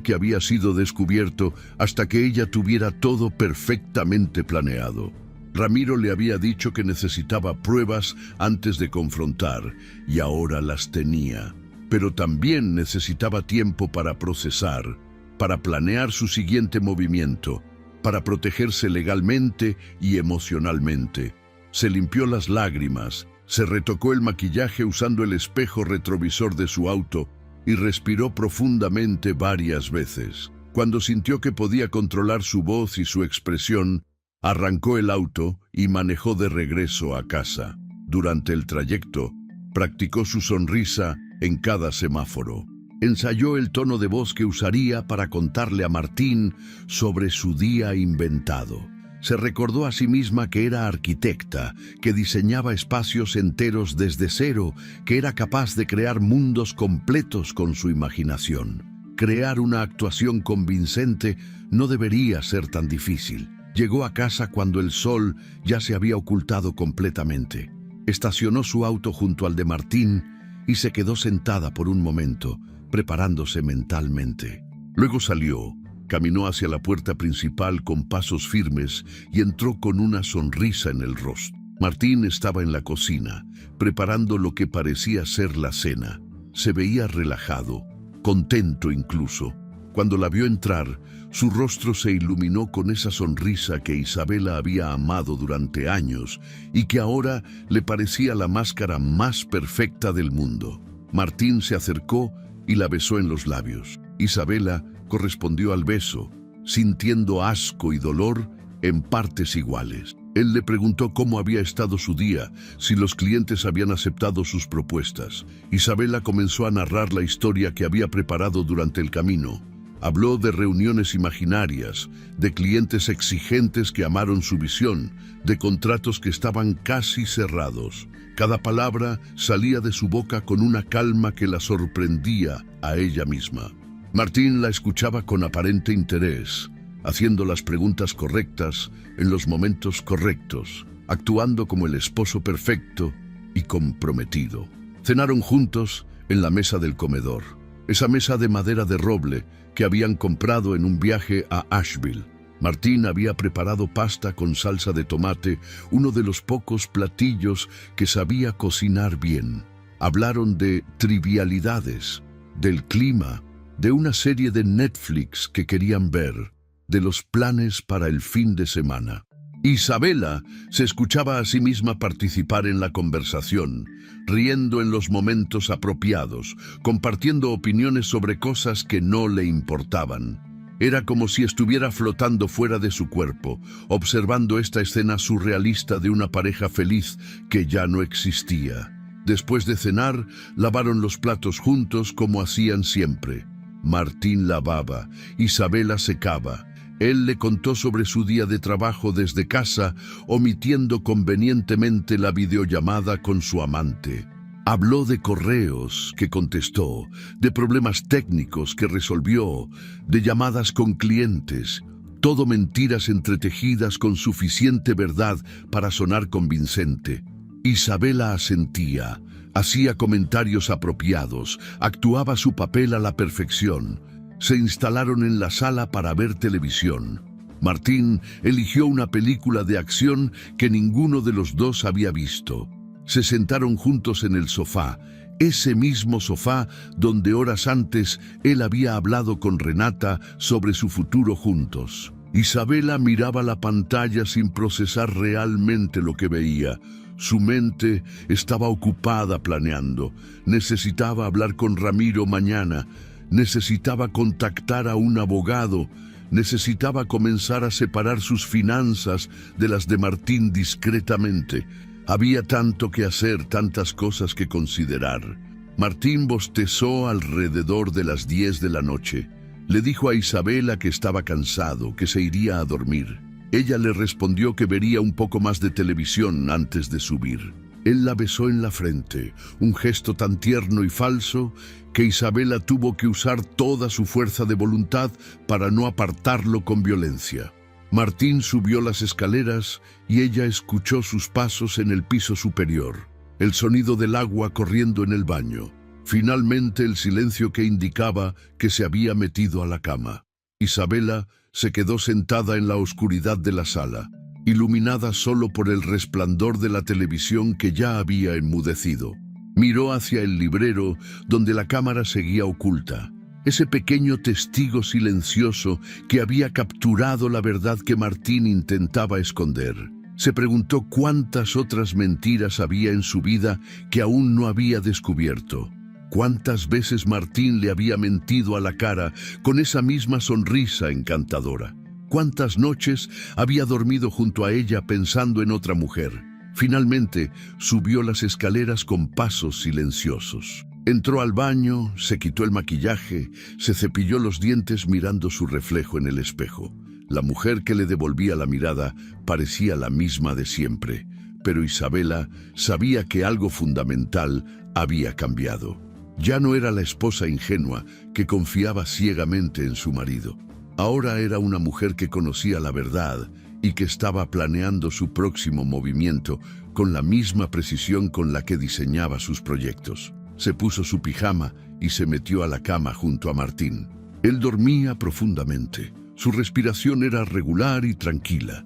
que había sido descubierto hasta que ella tuviera todo perfectamente planeado. Ramiro le había dicho que necesitaba pruebas antes de confrontar, y ahora las tenía. Pero también necesitaba tiempo para procesar, para planear su siguiente movimiento, para protegerse legalmente y emocionalmente. Se limpió las lágrimas, se retocó el maquillaje usando el espejo retrovisor de su auto y respiró profundamente varias veces. Cuando sintió que podía controlar su voz y su expresión, arrancó el auto y manejó de regreso a casa. Durante el trayecto, practicó su sonrisa en cada semáforo. Ensayó el tono de voz que usaría para contarle a Martín sobre su día inventado. Se recordó a sí misma que era arquitecta, que diseñaba espacios enteros desde cero, que era capaz de crear mundos completos con su imaginación. Crear una actuación convincente no debería ser tan difícil. Llegó a casa cuando el sol ya se había ocultado completamente. Estacionó su auto junto al de Martín y se quedó sentada por un momento, preparándose mentalmente. Luego salió, caminó hacia la puerta principal con pasos firmes y entró con una sonrisa en el rostro. Martín estaba en la cocina, preparando lo que parecía ser la cena. Se veía relajado, contento incluso. Cuando la vio entrar, su rostro se iluminó con esa sonrisa que Isabela había amado durante años y que ahora le parecía la máscara más perfecta del mundo. Martín se acercó y la besó en los labios. Isabela correspondió al beso, sintiendo asco y dolor en partes iguales. Él le preguntó cómo había estado su día, si los clientes habían aceptado sus propuestas. Isabela comenzó a narrar la historia que había preparado durante el camino. Habló de reuniones imaginarias, de clientes exigentes que amaron su visión, de contratos que estaban casi cerrados. Cada palabra salía de su boca con una calma que la sorprendía a ella misma. Martín la escuchaba con aparente interés, haciendo las preguntas correctas en los momentos correctos, actuando como el esposo perfecto y comprometido. Cenaron juntos, en la mesa del comedor. Esa mesa de madera de roble que habían comprado en un viaje a Asheville. Martín había preparado pasta con salsa de tomate, uno de los pocos platillos que sabía cocinar bien. Hablaron de trivialidades, del clima, de una serie de Netflix que querían ver, de los planes para el fin de semana. Isabela se escuchaba a sí misma participar en la conversación, riendo en los momentos apropiados, compartiendo opiniones sobre cosas que no le importaban. Era como si estuviera flotando fuera de su cuerpo, observando esta escena surrealista de una pareja feliz que ya no existía. Después de cenar, lavaron los platos juntos como hacían siempre. Martín lavaba, Isabela secaba. Él le contó sobre su día de trabajo desde casa, omitiendo convenientemente la videollamada con su amante. Habló de correos que contestó, de problemas técnicos que resolvió, de llamadas con clientes, todo mentiras entretejidas con suficiente verdad para sonar convincente. Isabela asentía, hacía comentarios apropiados, actuaba su papel a la perfección. Se instalaron en la sala para ver televisión. Martín eligió una película de acción que ninguno de los dos había visto. Se sentaron juntos en el sofá, ese mismo sofá donde horas antes él había hablado con Renata sobre su futuro juntos. Isabela miraba la pantalla sin procesar realmente lo que veía. Su mente estaba ocupada planeando. Necesitaba hablar con Ramiro mañana. Necesitaba contactar a un abogado. Necesitaba comenzar a separar sus finanzas de las de Martín discretamente. Había tanto que hacer, tantas cosas que considerar. Martín bostezó alrededor de las 10 de la noche. Le dijo a Isabela que estaba cansado, que se iría a dormir. Ella le respondió que vería un poco más de televisión antes de subir. Él la besó en la frente, un gesto tan tierno y falso que Isabela tuvo que usar toda su fuerza de voluntad para no apartarlo con violencia. Martín subió las escaleras y ella escuchó sus pasos en el piso superior, el sonido del agua corriendo en el baño, finalmente el silencio que indicaba que se había metido a la cama. Isabela se quedó sentada en la oscuridad de la sala, iluminada solo por el resplandor de la televisión que ya había enmudecido. Miró hacia el librero donde la cámara seguía oculta. Ese pequeño testigo silencioso que había capturado la verdad que Martín intentaba esconder. Se preguntó cuántas otras mentiras había en su vida que aún no había descubierto. Cuántas veces Martín le había mentido a la cara con esa misma sonrisa encantadora. Cuántas noches había dormido junto a ella pensando en otra mujer. Finalmente subió las escaleras con pasos silenciosos. Entró al baño, se quitó el maquillaje, se cepilló los dientes mirando su reflejo en el espejo. La mujer que le devolvía la mirada parecía la misma de siempre, pero Isabela sabía que algo fundamental había cambiado. Ya no era la esposa ingenua que confiaba ciegamente en su marido. Ahora era una mujer que conocía la verdad y que estaba planeando su próximo movimiento con la misma precisión con la que diseñaba sus proyectos. Se puso su pijama y se metió a la cama junto a Martín. Él dormía profundamente. Su respiración era regular y tranquila.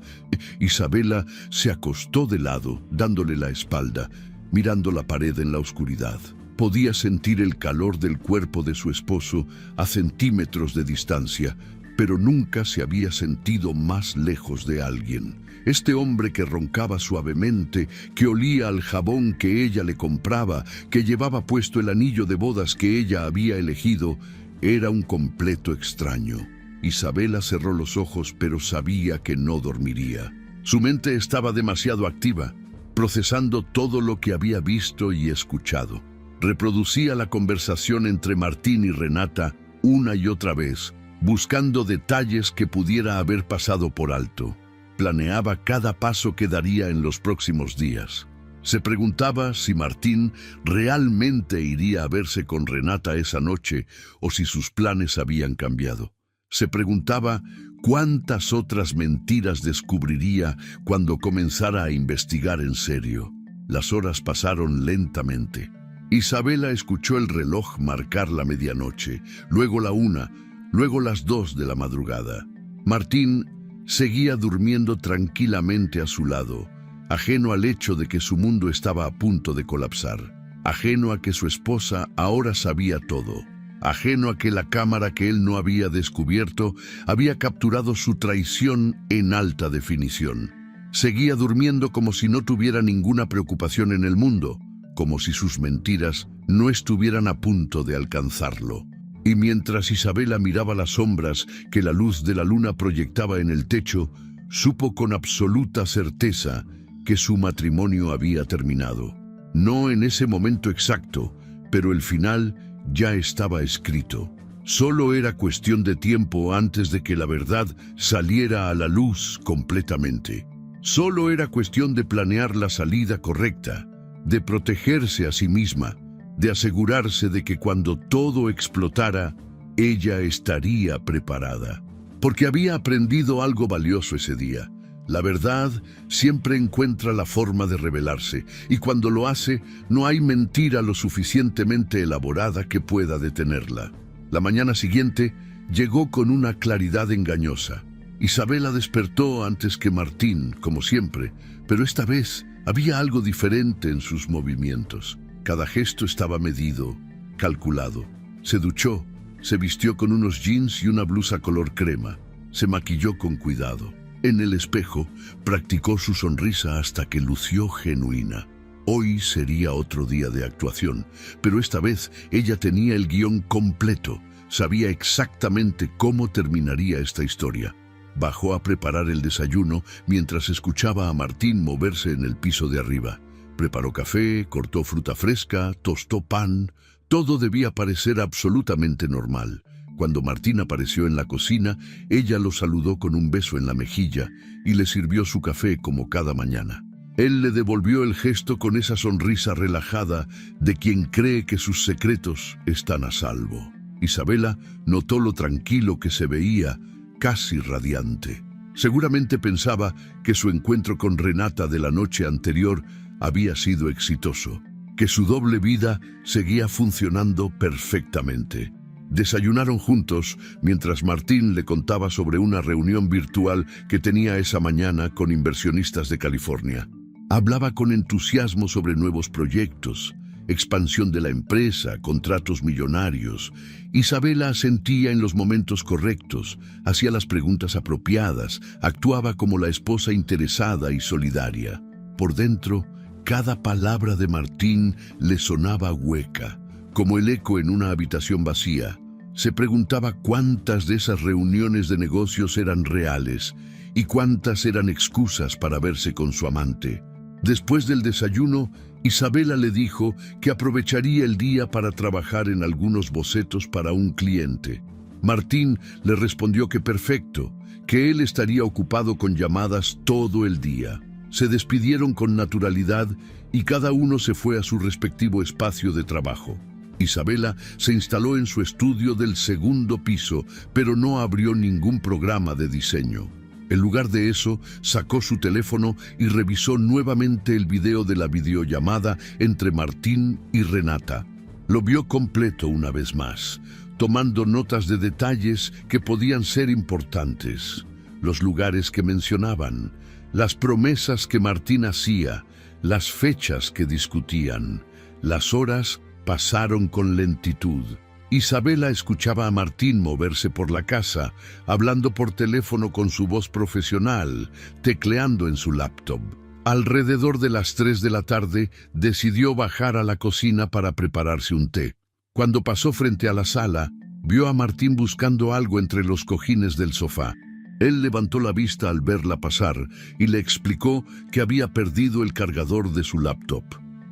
Isabela se acostó de lado, dándole la espalda, mirando la pared en la oscuridad. Podía sentir el calor del cuerpo de su esposo a centímetros de distancia, pero nunca se había sentido más lejos de alguien. Este hombre que roncaba suavemente, que olía al jabón que ella le compraba, que llevaba puesto el anillo de bodas que ella había elegido, era un completo extraño. Isabela cerró los ojos, pero sabía que no dormiría. Su mente estaba demasiado activa, procesando todo lo que había visto y escuchado. Reproducía la conversación entre Martín y Renata una y otra vez, buscando detalles que pudiera haber pasado por alto. Planeaba cada paso que daría en los próximos días. Se preguntaba si Martín realmente iría a verse con Renata esa noche o si sus planes habían cambiado. Se preguntaba cuántas otras mentiras descubriría cuando comenzara a investigar en serio. Las horas pasaron lentamente. Isabela escuchó el reloj marcar la medianoche, luego la 1, luego las 2 de la madrugada. Martín seguía durmiendo tranquilamente a su lado, ajeno al hecho de que su mundo estaba a punto de colapsar, ajeno a que su esposa ahora sabía todo, ajeno a que la cámara que él no había descubierto había capturado su traición en alta definición. Seguía durmiendo como si no tuviera ninguna preocupación en el mundo, como si sus mentiras no estuvieran a punto de alcanzarlo. Y mientras Isabela miraba las sombras que la luz de la luna proyectaba en el techo, supo con absoluta certeza que su matrimonio había terminado. No en ese momento exacto, pero el final ya estaba escrito. Solo era cuestión de tiempo antes de que la verdad saliera a la luz completamente. Solo era cuestión de planear la salida correcta, de protegerse a sí misma, de asegurarse de que cuando todo explotara, ella estaría preparada. Porque había aprendido algo valioso ese día. La verdad siempre encuentra la forma de revelarse, y cuando lo hace, no hay mentira lo suficientemente elaborada que pueda detenerla. La mañana siguiente llegó con una claridad engañosa. Isabela despertó antes que Martín, como siempre, pero esta vez había algo diferente en sus movimientos. Cada gesto estaba medido, calculado. Se duchó, se vistió con unos jeans y una blusa color crema. Se maquilló con cuidado. En el espejo, practicó su sonrisa hasta que lució genuina. Hoy sería otro día de actuación, pero esta vez ella tenía el guión completo. Sabía exactamente cómo terminaría esta historia. Bajó a preparar el desayuno mientras escuchaba a Martín moverse en el piso de arriba. Preparó café, cortó fruta fresca, tostó pan. Todo debía parecer absolutamente normal. Cuando Martín apareció en la cocina, ella lo saludó con un beso en la mejilla y le sirvió su café como cada mañana. Él le devolvió el gesto con esa sonrisa relajada de quien cree que sus secretos están a salvo. Isabela notó lo tranquilo que se veía, casi radiante. Seguramente pensaba que su encuentro con Renata de la noche anterior había sido exitoso, que su doble vida seguía funcionando perfectamente. Desayunaron juntos mientras Martín le contaba sobre una reunión virtual que tenía esa mañana con inversionistas de California. Hablaba con entusiasmo sobre nuevos proyectos, expansión de la empresa, contratos millonarios. Isabela asentía en los momentos correctos, hacía las preguntas apropiadas, actuaba como la esposa interesada y solidaria. Por dentro, cada palabra de Martín le sonaba hueca, como el eco en una habitación vacía. Se preguntaba cuántas de esas reuniones de negocios eran reales y cuántas eran excusas para verse con su amante. Después del desayuno, Isabela le dijo que aprovecharía el día para trabajar en algunos bocetos para un cliente. Martín le respondió que perfecto, que él estaría ocupado con llamadas todo el día. Se despidieron con naturalidad y cada uno se fue a su respectivo espacio de trabajo. Isabela se instaló en su estudio del segundo piso, pero no abrió ningún programa de diseño. En lugar de eso, sacó su teléfono y revisó nuevamente el video de la videollamada entre Martín y Renata. Lo vio completo una vez más, tomando notas de detalles que podían ser importantes. Los lugares que mencionaban, las promesas que Martín hacía, las fechas que discutían. Las horas pasaron con lentitud. Isabela escuchaba a Martín moverse por la casa, hablando por teléfono con su voz profesional, tecleando en su laptop. Alrededor de las 3 de la tarde, decidió bajar a la cocina para prepararse un té. Cuando pasó frente a la sala, vio a Martín buscando algo entre los cojines del sofá. Él levantó la vista al verla pasar y le explicó que había perdido el cargador de su laptop.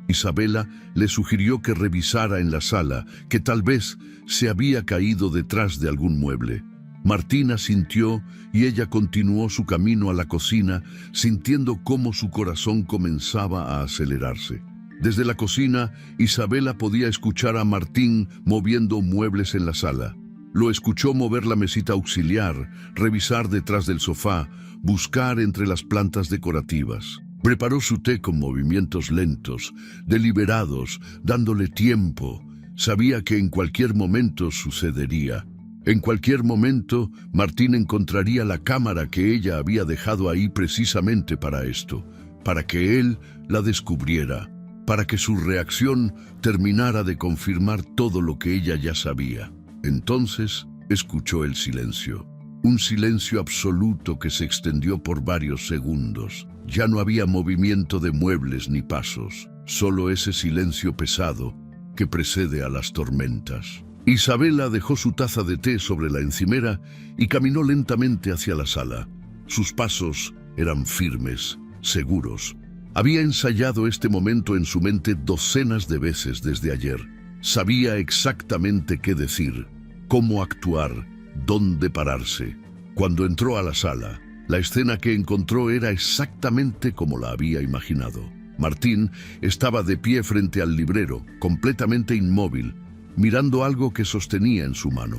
Isabela le sugirió que revisara en la sala, que tal vez se había caído detrás de algún mueble. Martín asintió y ella continuó su camino a la cocina, sintiendo cómo su corazón comenzaba a acelerarse. Desde la cocina, Isabela podía escuchar a Martín moviendo muebles en la sala. Lo escuchó mover la mesita auxiliar, revisar detrás del sofá, buscar entre las plantas decorativas. Preparó su té con movimientos lentos, deliberados, dándole tiempo. Sabía que en cualquier momento sucedería. En cualquier momento, Martín encontraría la cámara que ella había dejado ahí precisamente para esto, para que él la descubriera, para que su reacción terminara de confirmar todo lo que ella ya sabía. Entonces, escuchó el silencio. Un silencio absoluto que se extendió por varios segundos. Ya no había movimiento de muebles ni pasos, solo ese silencio pesado que precede a las tormentas. Isabela dejó su taza de té sobre la encimera y caminó lentamente hacia la sala. Sus pasos eran firmes, seguros. Había ensayado este momento en su mente docenas de veces desde ayer. Sabía exactamente qué decir, cómo actuar, dónde pararse. Cuando entró a la sala, la escena que encontró era exactamente como la había imaginado. Martín estaba de pie frente al librero, completamente inmóvil, mirando algo que sostenía en su mano.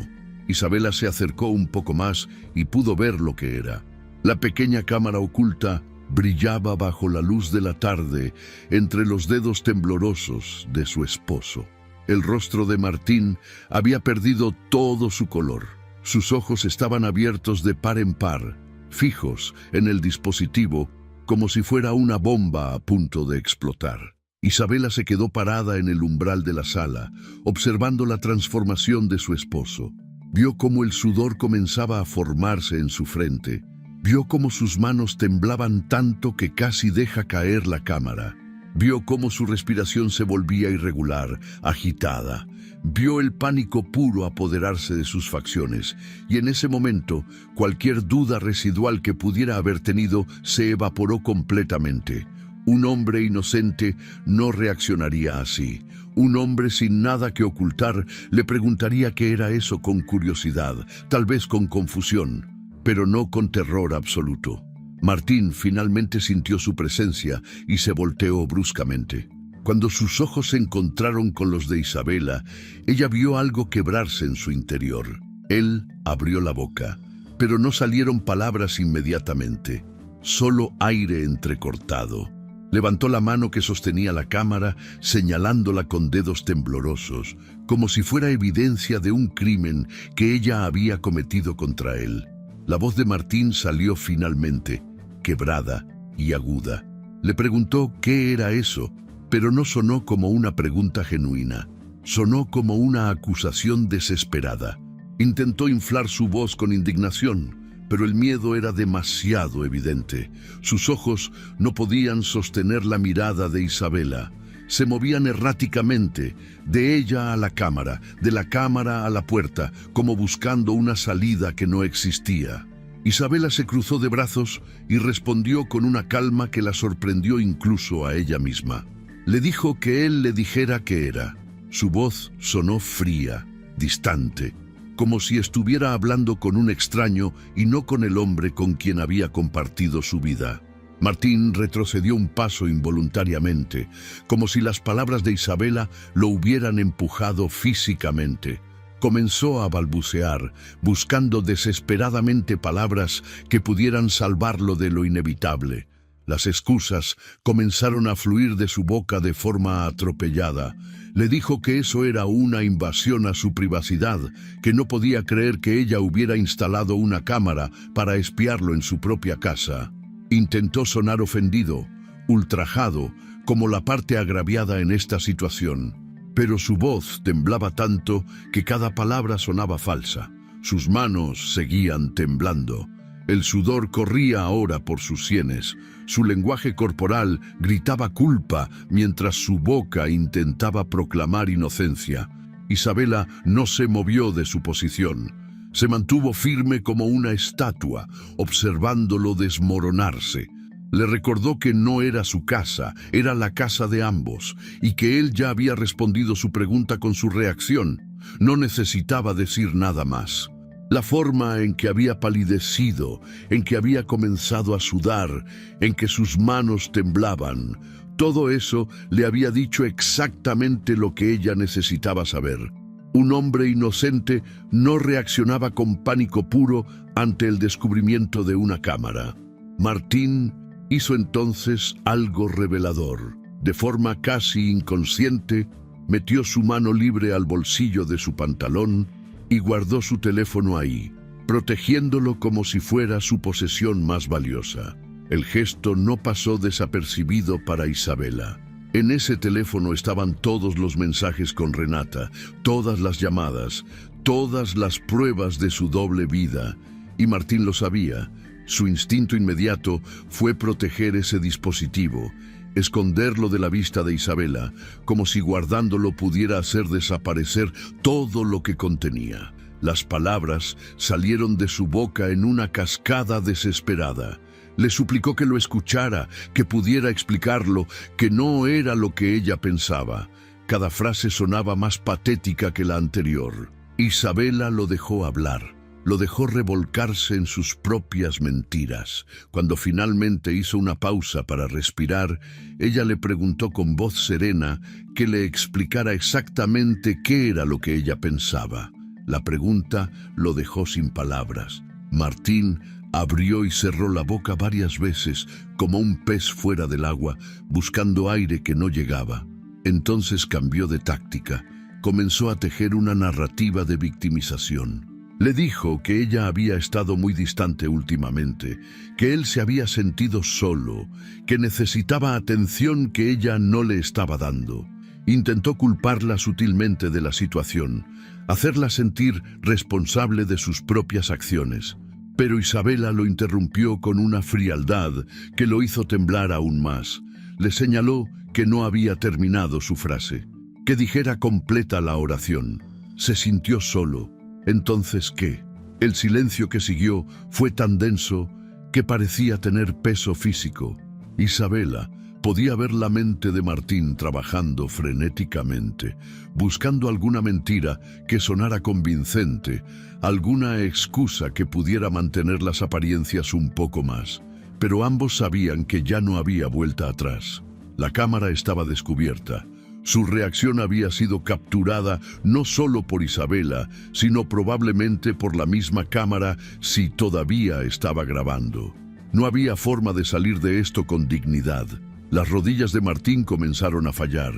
Isabela se acercó un poco más y pudo ver lo que era. La pequeña cámara oculta brillaba bajo la luz de la tarde entre los dedos temblorosos de su esposo. El rostro de Martín había perdido todo su color. Sus ojos estaban abiertos de par en par, fijos en el dispositivo, como si fuera una bomba a punto de explotar. Isabela se quedó parada en el umbral de la sala, observando la transformación de su esposo. Vio cómo el sudor comenzaba a formarse en su frente. Vio cómo sus manos temblaban tanto que casi deja caer la cámara. Vio cómo su respiración se volvía irregular, agitada. Vio el pánico puro apoderarse de sus facciones, y en ese momento, cualquier duda residual que pudiera haber tenido se evaporó completamente. Un hombre inocente no reaccionaría así. Un hombre sin nada que ocultar le preguntaría qué era eso con curiosidad, tal vez con confusión, pero no con terror absoluto. Martín finalmente sintió su presencia y se volteó bruscamente. Cuando sus ojos se encontraron con los de Isabela, ella vio algo quebrarse en su interior. Él abrió la boca, pero no salieron palabras inmediatamente, solo aire entrecortado. Levantó la mano que sostenía la cámara, señalándola con dedos temblorosos, como si fuera evidencia de un crimen que ella había cometido contra él. La voz de Martín salió finalmente, quebrada y aguda. Le preguntó qué era eso, pero no sonó como una pregunta genuina. Sonó como una acusación desesperada. Intentó inflar su voz con indignación, pero el miedo era demasiado evidente. Sus ojos no podían sostener la mirada de Isabela. Se movían erráticamente, de ella a la cámara, de la cámara a la puerta, como buscando una salida que no existía. Isabela se cruzó de brazos y respondió con una calma que la sorprendió incluso a ella misma. Le dijo que él le dijera qué era. Su voz sonó fría, distante, como si estuviera hablando con un extraño y no con el hombre con quien había compartido su vida. Martín retrocedió un paso involuntariamente, como si las palabras de Isabela lo hubieran empujado físicamente. Comenzó a balbucear, buscando desesperadamente palabras que pudieran salvarlo de lo inevitable. Las excusas comenzaron a fluir de su boca de forma atropellada. Le dijo que eso era una invasión a su privacidad, que no podía creer que ella hubiera instalado una cámara para espiarlo en su propia casa. Intentó sonar ofendido, ultrajado, como la parte agraviada en esta situación. Pero su voz temblaba tanto que cada palabra sonaba falsa. Sus manos seguían temblando. El sudor corría ahora por sus sienes. Su lenguaje corporal gritaba culpa mientras su boca intentaba proclamar inocencia. Isabela no se movió de su posición. Se mantuvo firme como una estatua, observándolo desmoronarse. Le recordó que no era su casa, era la casa de ambos, y que él ya había respondido su pregunta con su reacción. No necesitaba decir nada más. La forma en que había palidecido, en que había comenzado a sudar, en que sus manos temblaban, todo eso le había dicho exactamente lo que ella necesitaba saber. Un hombre inocente no reaccionaba con pánico puro ante el descubrimiento de una cámara. Martín Hizo entonces algo revelador. De forma casi inconsciente, metió su mano libre al bolsillo de su pantalón y guardó su teléfono ahí, protegiéndolo como si fuera su posesión más valiosa. El gesto no pasó desapercibido para Isabela. En ese teléfono estaban todos los mensajes con Renata, todas las llamadas, todas las pruebas de su doble vida, y Martín lo sabía. Su instinto inmediato fue proteger ese dispositivo, esconderlo de la vista de Isabela, como si guardándolo pudiera hacer desaparecer todo lo que contenía. Las palabras salieron de su boca en una cascada desesperada. Le suplicó que lo escuchara, que pudiera explicarlo, que no era lo que ella pensaba. Cada frase sonaba más patética que la anterior. Isabela lo dejó hablar. Lo dejó revolcarse en sus propias mentiras. Cuando finalmente hizo una pausa para respirar, ella le preguntó con voz serena que le explicara exactamente qué era lo que ella pensaba. La pregunta lo dejó sin palabras. Martín abrió y cerró la boca varias veces, como un pez fuera del agua, buscando aire que no llegaba. Entonces cambió de táctica. Comenzó a tejer una narrativa de victimización. Le dijo que ella había estado muy distante últimamente, que él se había sentido solo, que necesitaba atención que ella no le estaba dando. Intentó culparla sutilmente de la situación, hacerla sentir responsable de sus propias acciones. Pero Isabela lo interrumpió con una frialdad que lo hizo temblar aún más. Le señaló que no había terminado su frase, que dijera completa la oración. Se sintió solo. ¿Entonces qué? El silencio que siguió fue tan denso que parecía tener peso físico. Isabela podía ver la mente de Martín trabajando frenéticamente, buscando alguna mentira que sonara convincente, alguna excusa que pudiera mantener las apariencias un poco más. Pero ambos sabían que ya no había vuelta atrás. La cámara estaba descubierta. Su reacción había sido capturada no solo por Isabela, sino probablemente por la misma cámara si todavía estaba grabando. No había forma de salir de esto con dignidad. Las rodillas de Martín comenzaron a fallar.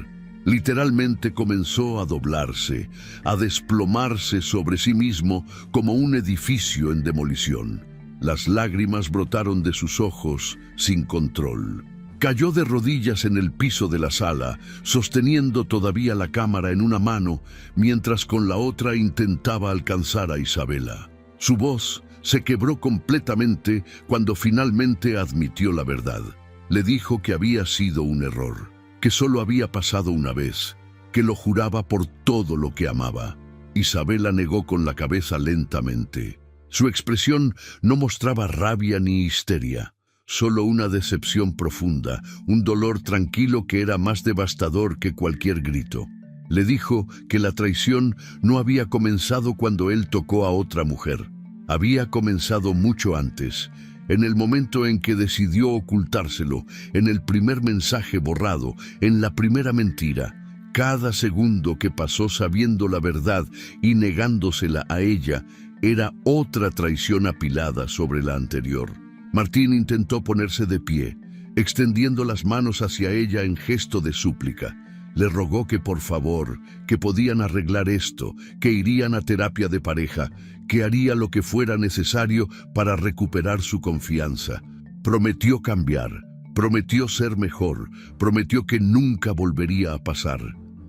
Literalmente comenzó a doblarse, a desplomarse sobre sí mismo como un edificio en demolición. Las lágrimas brotaron de sus ojos sin control. Cayó de rodillas en el piso de la sala, sosteniendo todavía la cámara en una mano, mientras con la otra intentaba alcanzar a Isabela. Su voz se quebró completamente cuando finalmente admitió la verdad. Le dijo que había sido un error, que solo había pasado una vez, que lo juraba por todo lo que amaba. Isabela negó con la cabeza lentamente. Su expresión no mostraba rabia ni histeria. Solo una decepción profunda, un dolor tranquilo que era más devastador que cualquier grito. Le dijo que la traición no había comenzado cuando él tocó a otra mujer. Había comenzado mucho antes, en el momento en que decidió ocultárselo, en el primer mensaje borrado, en la primera mentira. Cada segundo que pasó sabiendo la verdad y negándosela a ella era otra traición apilada sobre la anterior. Martín intentó ponerse de pie, extendiendo las manos hacia ella en gesto de súplica. Le rogó que por favor, que podían arreglar esto, que irían a terapia de pareja, que haría lo que fuera necesario para recuperar su confianza. Prometió cambiar, prometió ser mejor, prometió que nunca volvería a pasar.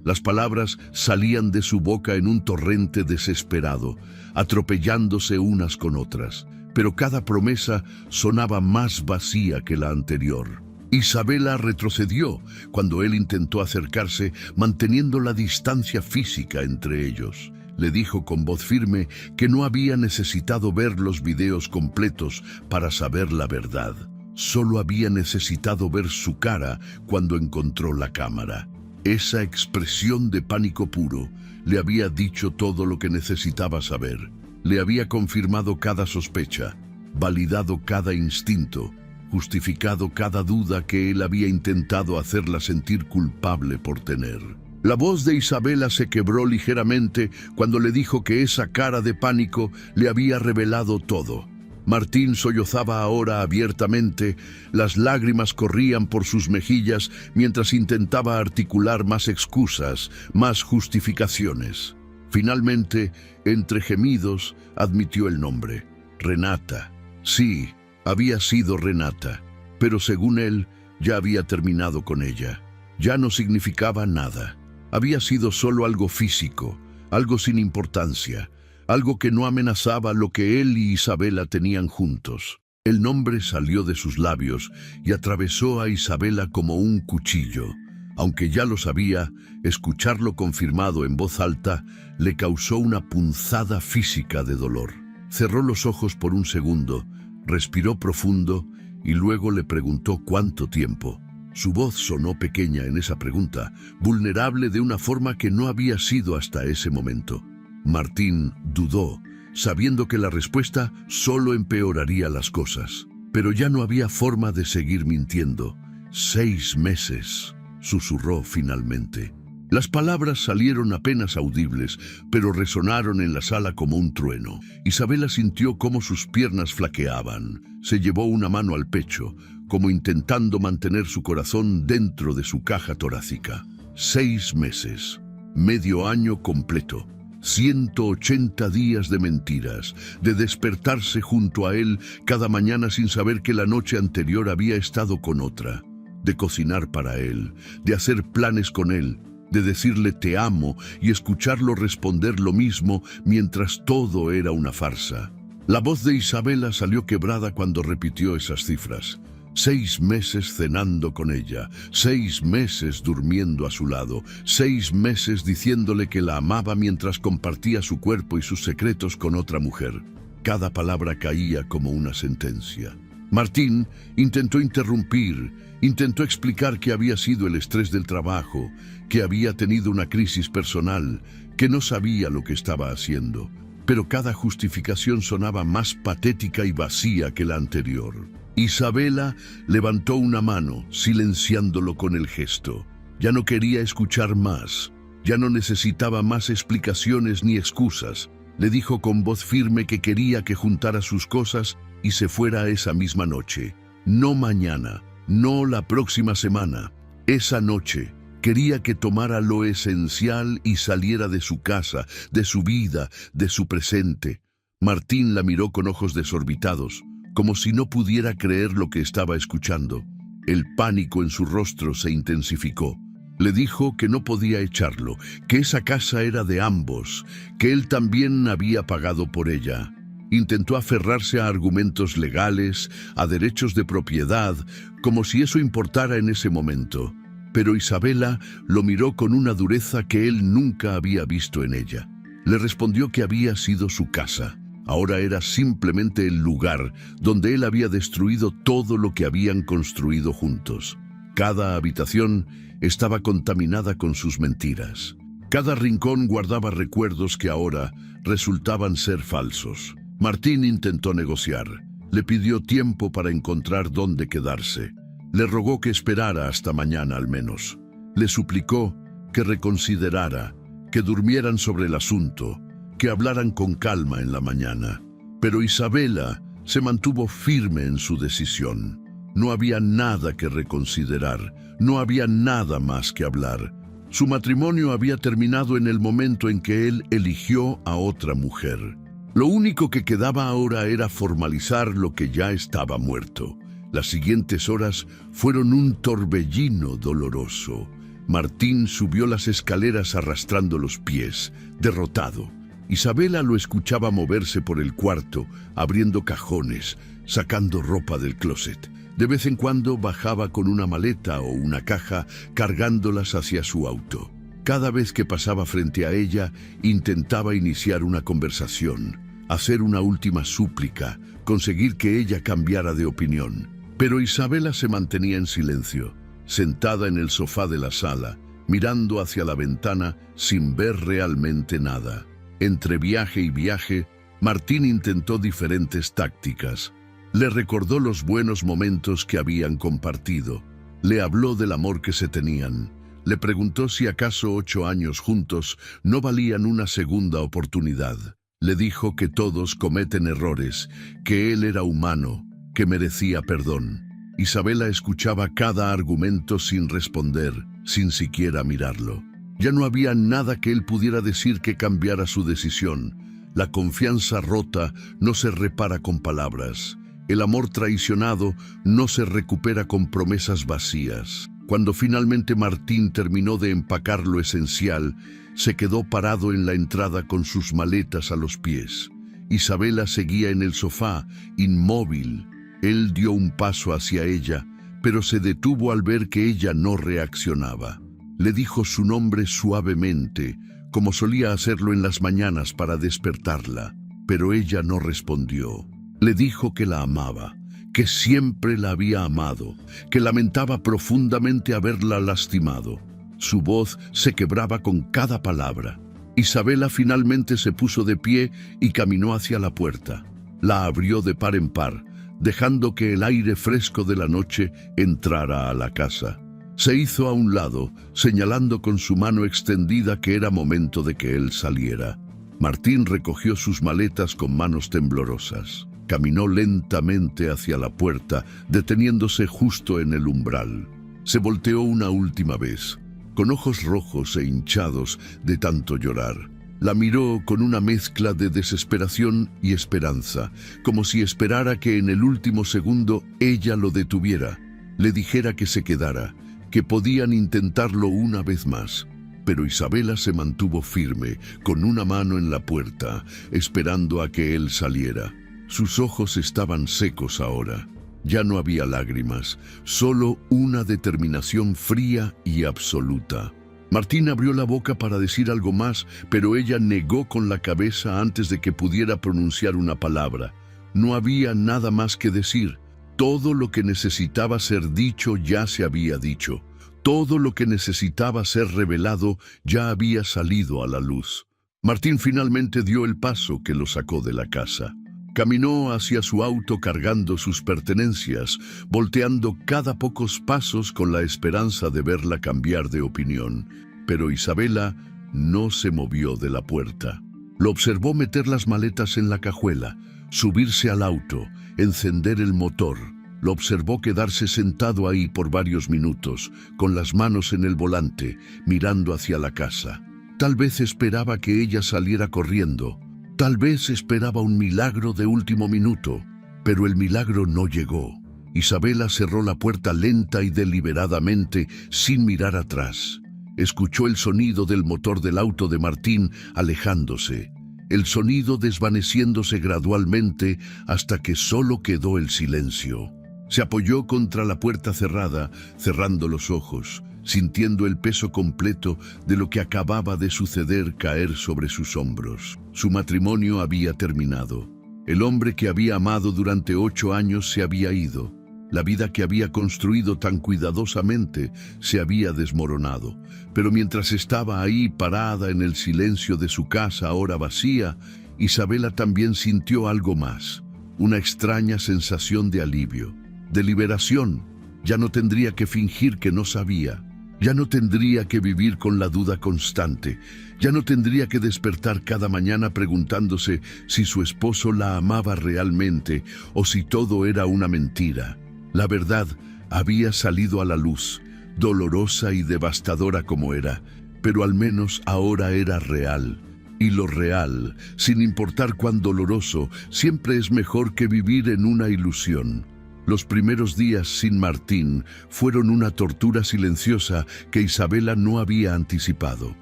Las palabras salían de su boca en un torrente desesperado, atropellándose unas con otras. Pero cada promesa sonaba más vacía que la anterior. Isabela retrocedió cuando él intentó acercarse, manteniendo la distancia física entre ellos. Le dijo con voz firme que no había necesitado ver los videos completos para saber la verdad. Solo había necesitado ver su cara cuando encontró la cámara. Esa expresión de pánico puro le había dicho todo lo que necesitaba saber. Le había confirmado cada sospecha, validado cada instinto, justificado cada duda que él había intentado hacerla sentir culpable por tener. La voz de Isabela se quebró ligeramente cuando le dijo que esa cara de pánico le había revelado todo. Martín sollozaba ahora abiertamente, las lágrimas corrían por sus mejillas mientras intentaba articular más excusas, más justificaciones. Finalmente, entre gemidos, admitió el nombre: Renata. Sí, había sido Renata, pero según él, ya había terminado con ella. Ya no significaba nada. Había sido solo algo físico, algo sin importancia, algo que no amenazaba lo que él y Isabela tenían juntos. El nombre salió de sus labios y atravesó a Isabela como un cuchillo. Aunque ya lo sabía, escucharlo confirmado en voz alta le causó una punzada física de dolor. Cerró los ojos por un segundo, respiró profundo y luego le preguntó cuánto tiempo. Su voz sonó pequeña en esa pregunta, vulnerable de una forma que no había sido hasta ese momento. Martín dudó, sabiendo que la respuesta solo empeoraría las cosas. Pero ya no había forma de seguir mintiendo. 6 meses, susurró finalmente. Las palabras salieron apenas audibles, pero resonaron en la sala como un trueno. Isabela sintió cómo sus piernas flaqueaban. Se llevó una mano al pecho, como intentando mantener su corazón dentro de su caja torácica. 6 meses, medio año completo. 180 días de mentiras, de despertarse junto a él cada mañana sin saber que la noche anterior había estado con otra, de cocinar para él, de hacer planes con él, de decirle te amo y escucharlo responder lo mismo mientras todo era una farsa. La voz de Isabela salió quebrada cuando repitió esas cifras. 6 meses cenando con ella, 6 meses durmiendo a su lado, 6 meses diciéndole que la amaba mientras compartía su cuerpo y sus secretos con otra mujer. Cada palabra caía como una sentencia. Martín intentó interrumpir, intentó explicar que había sido el estrés del trabajo, que había tenido una crisis personal, que no sabía lo que estaba haciendo, pero cada justificación sonaba más patética y vacía que la anterior. Isabela levantó una mano, silenciándolo con el gesto. Ya no quería escuchar más, ya no necesitaba más explicaciones ni excusas. Le dijo con voz firme que quería que juntara sus cosas y se fuera esa misma noche. No mañana, no la próxima semana, esa noche. Quería que tomara lo esencial y saliera de su casa, de su vida, de su presente. Martín la miró con ojos desorbitados, como si no pudiera creer lo que estaba escuchando. El pánico en su rostro se intensificó. Le dijo que no podía echarlo, que esa casa era de ambos, que él también había pagado por ella. Intentó aferrarse a argumentos legales, a derechos de propiedad, como si eso importara en ese momento. Pero Isabela lo miró con una dureza que él nunca había visto en ella. Le respondió que había sido su casa. Ahora era simplemente el lugar donde él había destruido todo lo que habían construido juntos. Cada habitación estaba contaminada con sus mentiras. Cada rincón guardaba recuerdos que ahora resultaban ser falsos. Martín intentó negociar. Le pidió tiempo para encontrar dónde quedarse. Le rogó que esperara hasta mañana al menos. Le suplicó que reconsiderara, que durmieran sobre el asunto, que hablaran con calma en la mañana. Pero Isabela se mantuvo firme en su decisión. No había nada que reconsiderar, no había nada más que hablar. Su matrimonio había terminado en el momento en que él eligió a otra mujer. Lo único que quedaba ahora era formalizar lo que ya estaba muerto. Las siguientes horas fueron un torbellino doloroso. Martín subió las escaleras arrastrando los pies, derrotado. Isabela lo escuchaba moverse por el cuarto, abriendo cajones, sacando ropa del closet. De vez en cuando bajaba con una maleta o una caja, cargándolas hacia su auto. Cada vez que pasaba frente a ella, intentaba iniciar una conversación, hacer una última súplica, conseguir que ella cambiara de opinión. Pero Isabela se mantenía en silencio, sentada en el sofá de la sala, mirando hacia la ventana sin ver realmente nada. Entre viaje y viaje, Martín intentó diferentes tácticas. Le recordó los buenos momentos que habían compartido. Le habló del amor que se tenían. Le preguntó si acaso 8 años juntos no valían una segunda oportunidad. Le dijo que todos cometen errores, que él era humano, que merecía perdón. Isabela escuchaba cada argumento sin responder, sin siquiera mirarlo. Ya no había nada que él pudiera decir que cambiara su decisión. La confianza rota no se repara con palabras. El amor traicionado no se recupera con promesas vacías. Cuando finalmente Martín terminó de empacar lo esencial, se quedó parado en la entrada con sus maletas a los pies. Isabela seguía en el sofá, inmóvil. Él dio un paso hacia ella, pero se detuvo al ver que ella no reaccionaba. Le dijo su nombre suavemente, como solía hacerlo en las mañanas para despertarla, pero ella no respondió. Le dijo que la amaba, que siempre la había amado, que lamentaba profundamente haberla lastimado. Su voz se quebraba con cada palabra. Isabela finalmente se puso de pie y caminó hacia la puerta. La abrió de par en par, dejando que el aire fresco de la noche entrara a la casa. Se hizo a un lado, señalando con su mano extendida que era momento de que él saliera. Martín recogió sus maletas con manos temblorosas. Caminó lentamente hacia la puerta, deteniéndose justo en el umbral. Se volteó una última vez, con ojos rojos e hinchados de tanto llorar. La miró con una mezcla de desesperación y esperanza, como si esperara que en el último segundo ella lo detuviera, le dijera que se quedara, que podían intentarlo una vez más. Pero Isabela se mantuvo firme, con una mano en la puerta, esperando a que él saliera. Sus ojos estaban secos ahora. Ya no había lágrimas, solo una determinación fría y absoluta. Martín abrió la boca para decir algo más, pero ella negó con la cabeza antes de que pudiera pronunciar una palabra. No había nada más que decir. Todo lo que necesitaba ser dicho ya se había dicho. Todo lo que necesitaba ser revelado ya había salido a la luz. Martín finalmente dio el paso que lo sacó de la casa. Caminó hacia su auto cargando sus pertenencias, volteando cada pocos pasos con la esperanza de verla cambiar de opinión. Pero Isabela no se movió de la puerta. Lo observó meter las maletas en la cajuela, subirse al auto, encender el motor. Lo observó quedarse sentado ahí por varios minutos, con las manos en el volante, mirando hacia la casa. Tal vez esperaba que ella saliera corriendo. Tal vez esperaba un milagro de último minuto, pero el milagro no llegó. Isabela cerró la puerta lenta y deliberadamente, sin mirar atrás. Escuchó el sonido del motor del auto de Martín alejándose, el sonido desvaneciéndose gradualmente hasta que solo quedó el silencio. Se apoyó contra la puerta cerrada, cerrando los ojos, sintiendo el peso completo de lo que acababa de suceder caer sobre sus hombros. Su matrimonio había terminado. El hombre que había amado durante 8 años se había ido. La vida que había construido tan cuidadosamente se había desmoronado. Pero mientras estaba ahí parada en el silencio de su casa ahora vacía, Isabela también sintió algo más, una extraña sensación de alivio, de liberación. Ya no tendría que fingir que no sabía. Ya no tendría que vivir con la duda constante. Ya no tendría que despertar cada mañana preguntándose si su esposo la amaba realmente o si todo era una mentira. La verdad había salido a la luz, dolorosa y devastadora como era, pero al menos ahora era real. Y lo real, sin importar cuán doloroso, siempre es mejor que vivir en una ilusión. Los primeros días sin Martín fueron una tortura silenciosa que Isabela no había anticipado.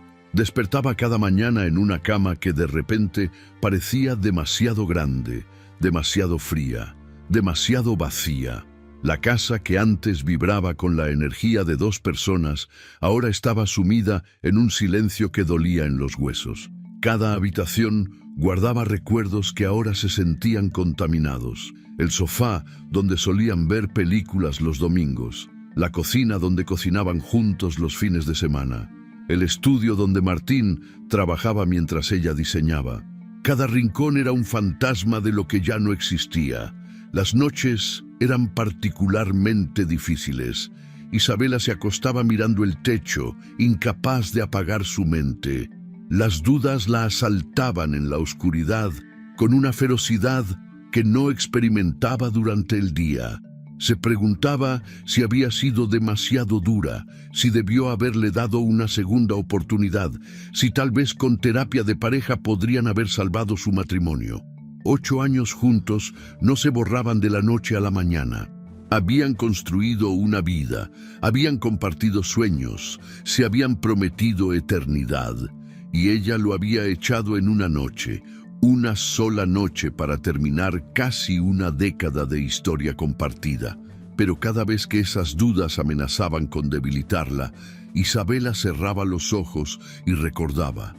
Despertaba cada mañana en una cama que de repente parecía demasiado grande, demasiado fría, demasiado vacía. La casa que antes vibraba con la energía de 2 personas, ahora estaba sumida en un silencio que dolía en los huesos. Cada habitación guardaba recuerdos que ahora se sentían contaminados. El sofá donde solían ver películas los domingos, la cocina donde cocinaban juntos los fines de semana, el estudio donde Martín trabajaba mientras ella diseñaba. Cada rincón era un fantasma de lo que ya no existía. Las noches eran particularmente difíciles. Isabela se acostaba mirando el techo, incapaz de apagar su mente. Las dudas la asaltaban en la oscuridad con una ferocidad que no experimentaba durante el día. Se preguntaba si había sido demasiado dura, si debió haberle dado una segunda oportunidad, si tal vez con terapia de pareja podrían haber salvado su matrimonio. 8 años juntos no se borraban de la noche a la mañana. Habían construido una vida, habían compartido sueños, se habían prometido eternidad, y ella lo había echado en una noche, una sola noche para terminar casi una década de historia compartida. Pero cada vez que esas dudas amenazaban con debilitarla, Isabela cerraba los ojos y recordaba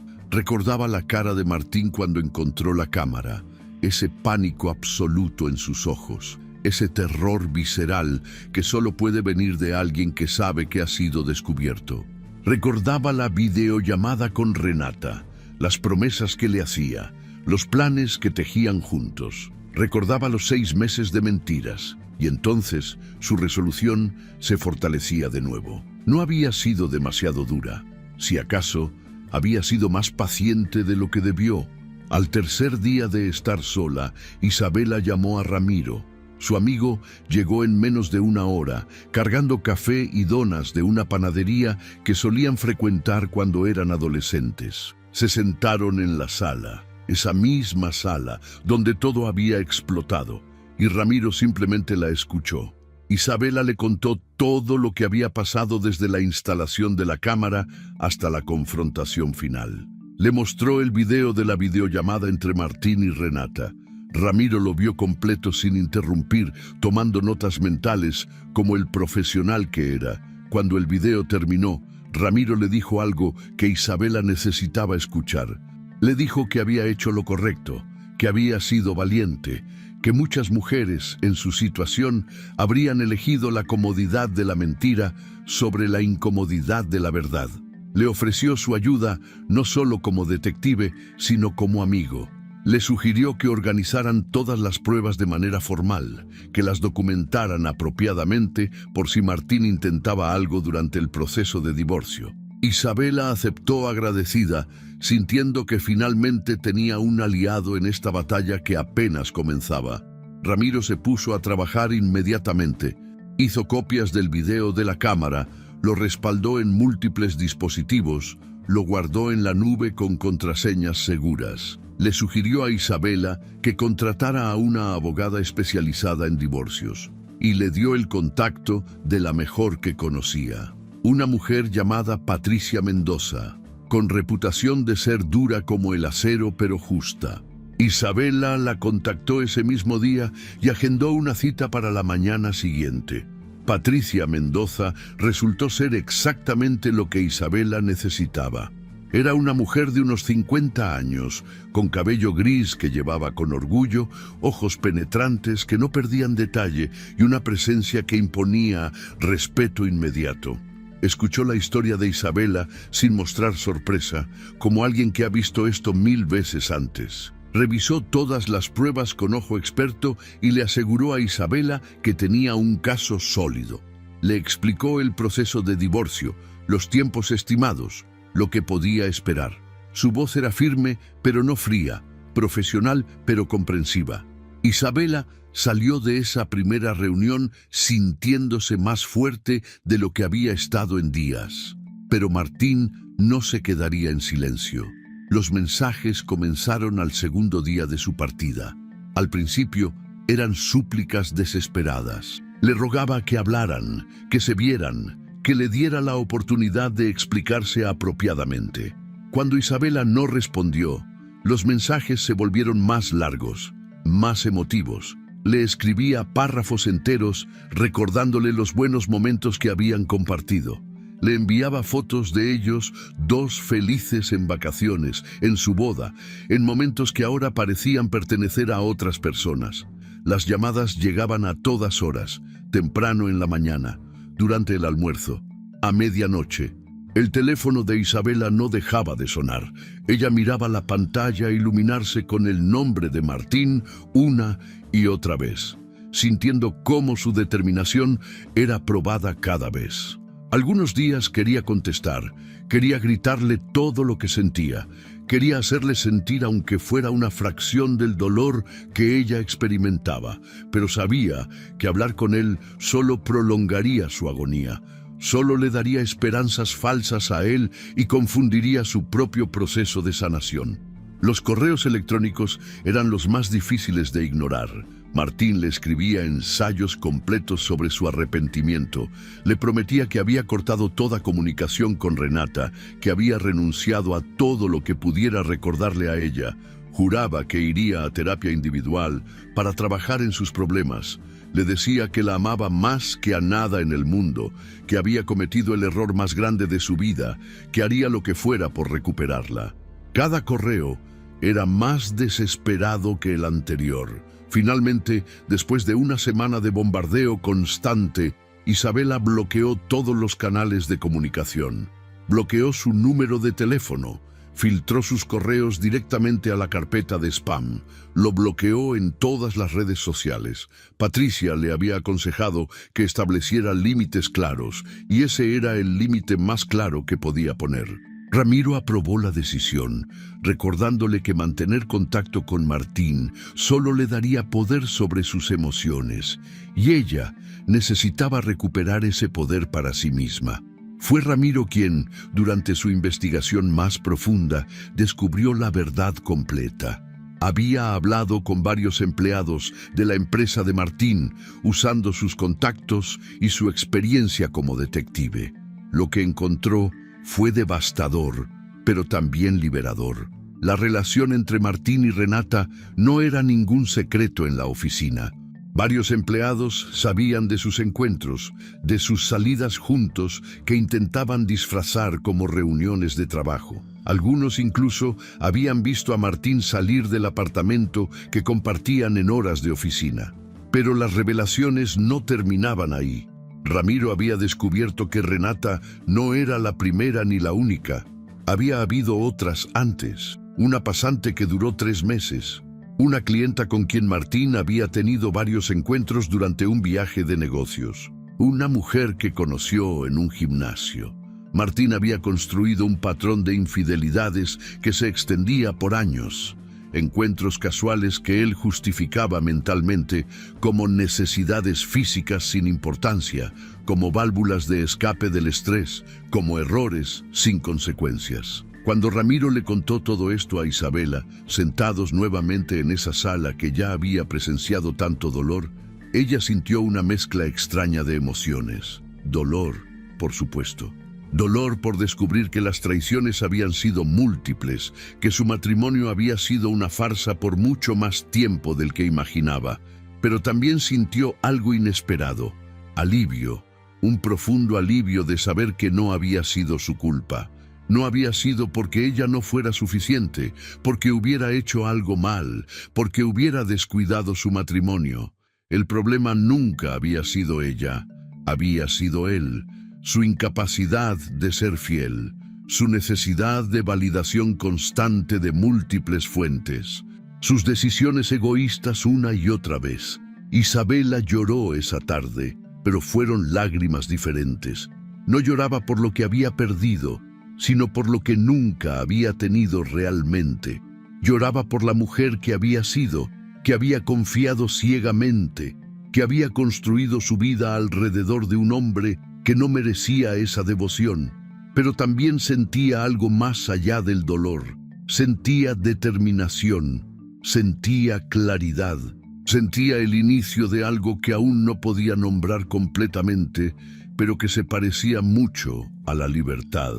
la cara de Martín cuando encontró la cámara, ese pánico absoluto en sus ojos, ese terror visceral que solo puede venir de alguien que sabe que ha sido descubierto. Recordaba la videollamada con Renata, las promesas que le hacía, los planes que tejían juntos. Recordaba los 6 meses de mentiras, y entonces su resolución se fortalecía de nuevo. No había sido demasiado dura. Si acaso, había sido más paciente de lo que debió. Al tercer día de estar sola, Isabela llamó a Ramiro. Su amigo llegó en menos de 1 hora, cargando café y donas de una panadería que solían frecuentar cuando eran adolescentes. Se sentaron en la sala, esa misma sala donde todo había explotado, y Ramiro simplemente la escuchó. Isabela le contó todo lo que había pasado desde la instalación de la cámara hasta la confrontación final. Le mostró el video de la videollamada entre Martín y Renata. Ramiro lo vio completo sin interrumpir, tomando notas mentales como el profesional que era. Cuando el video terminó, Ramiro le dijo algo que Isabela necesitaba escuchar. Le dijo que había hecho lo correcto, que había sido valiente, que muchas mujeres en su situación habrían elegido la comodidad de la mentira sobre la incomodidad de la verdad. Le ofreció su ayuda no solo como detective, sino como amigo. Le sugirió que organizaran todas las pruebas de manera formal, que las documentaran apropiadamente por si Martín intentaba algo durante el proceso de divorcio. Isabela aceptó agradecida, sintiendo que finalmente tenía un aliado en esta batalla que apenas comenzaba. Ramiro se puso a trabajar inmediatamente. Hizo copias del video de la cámara, lo respaldó en múltiples dispositivos, lo guardó en la nube con contraseñas seguras. Le sugirió a Isabela que contratara a una abogada especializada en divorcios y le dio el contacto de la mejor que conocía, una mujer llamada Patricia Mendoza, con reputación de ser dura como el acero pero justa. Isabela la contactó ese mismo día y agendó una cita para la mañana siguiente. Patricia Mendoza resultó ser exactamente lo que Isabela necesitaba. Era una mujer de unos 50 años, con cabello gris que llevaba con orgullo, ojos penetrantes que no perdían detalle y una presencia que imponía respeto inmediato. Escuchó la historia de Isabela sin mostrar sorpresa, como alguien que ha visto esto 1000 veces antes. Revisó todas las pruebas con ojo experto y le aseguró a Isabela que tenía un caso sólido. Le explicó el proceso de divorcio, los tiempos estimados, lo que podía esperar. Su voz era firme, pero no fría, profesional, pero comprensiva. Isabela salió de esa primera reunión sintiéndose más fuerte de lo que había estado en días. Pero Martín no se quedaría en silencio. Los mensajes comenzaron al segundo día de su partida. Al principio eran súplicas desesperadas. Le rogaba que hablaran, que se vieran, que le diera la oportunidad de explicarse apropiadamente. Cuando Isabela no respondió, los mensajes se volvieron más largos, más emotivos. Le escribía párrafos enteros recordándole los buenos momentos que habían compartido. Le enviaba fotos de ellos, 2 felices en vacaciones, en su boda, en momentos que ahora parecían pertenecer a otras personas. Las llamadas llegaban a todas horas, temprano en la mañana, durante el almuerzo, a medianoche. El teléfono de Isabela no dejaba de sonar. Ella miraba la pantalla iluminarse con el nombre de Martín una y otra vez, sintiendo cómo su determinación era probada cada vez. Algunos días quería contestar, quería gritarle todo lo que sentía, quería hacerle sentir aunque fuera una fracción del dolor que ella experimentaba, pero sabía que hablar con él solo prolongaría su agonía, solo le daría esperanzas falsas a él y confundiría su propio proceso de sanación. Los correos electrónicos eran los más difíciles de ignorar. Martín le escribía ensayos completos sobre su arrepentimiento. Le prometía que había cortado toda comunicación con Renata, que había renunciado a todo lo que pudiera recordarle a ella. Juraba que iría a terapia individual para trabajar en sus problemas. Le decía que la amaba más que a nada en el mundo, que había cometido el error más grande de su vida, que haría lo que fuera por recuperarla. Cada correo era más desesperado que el anterior. Finalmente, después de una semana de bombardeo constante, Isabela bloqueó todos los canales de comunicación. Bloqueó su número de teléfono, filtró sus correos directamente a la carpeta de spam, lo bloqueó en todas las redes sociales. Patricia le había aconsejado que estableciera límites claros, y ese era el límite más claro que podía poner. Ramiro aprobó la decisión, recordándole que mantener contacto con Martín solo le daría poder sobre sus emociones, y ella necesitaba recuperar ese poder para sí misma. Fue Ramiro quien, durante su investigación más profunda, descubrió la verdad completa. Había hablado con varios empleados de la empresa de Martín, usando sus contactos y su experiencia como detective. Lo que encontró fue devastador, pero también liberador. La relación entre Martín y Renata no era ningún secreto en la oficina. Varios empleados sabían de sus encuentros, de sus salidas juntos que intentaban disfrazar como reuniones de trabajo. Algunos incluso habían visto a Martín salir del apartamento que compartían en horas de oficina. Pero las revelaciones no terminaban ahí. Ramiro había descubierto que Renata no era la primera ni la única. Había habido otras antes. Una pasante que duró 3 meses. Una clienta con quien Martín había tenido varios encuentros durante un viaje de negocios. Una mujer que conoció en un gimnasio. Martín había construido un patrón de infidelidades que se extendía por años. Encuentros casuales que él justificaba mentalmente como necesidades físicas sin importancia, como válvulas de escape del estrés, como errores sin consecuencias. Cuando Ramiro le contó todo esto a Isabela, sentados nuevamente en esa sala que ya había presenciado tanto dolor, ella sintió una mezcla extraña de emociones. Dolor, por supuesto. Dolor por descubrir que las traiciones habían sido múltiples, que su matrimonio había sido una farsa por mucho más tiempo del que imaginaba, pero también sintió algo inesperado, alivio, un profundo alivio de saber que no había sido su culpa. No había sido porque ella no fuera suficiente, porque hubiera hecho algo mal, porque hubiera descuidado su matrimonio. El problema nunca había sido ella, había sido él. Su incapacidad de ser fiel, su necesidad de validación constante de múltiples fuentes, sus decisiones egoístas una y otra vez. Isabela lloró esa tarde, pero fueron lágrimas diferentes. No lloraba por lo que había perdido, sino por lo que nunca había tenido realmente. Lloraba por la mujer que había sido, que había confiado ciegamente, que había construido su vida alrededor de un hombre que no merecía esa devoción, pero también sentía algo más allá del dolor. Sentía determinación, sentía claridad, sentía el inicio de algo que aún no podía nombrar completamente, pero que se parecía mucho a la libertad.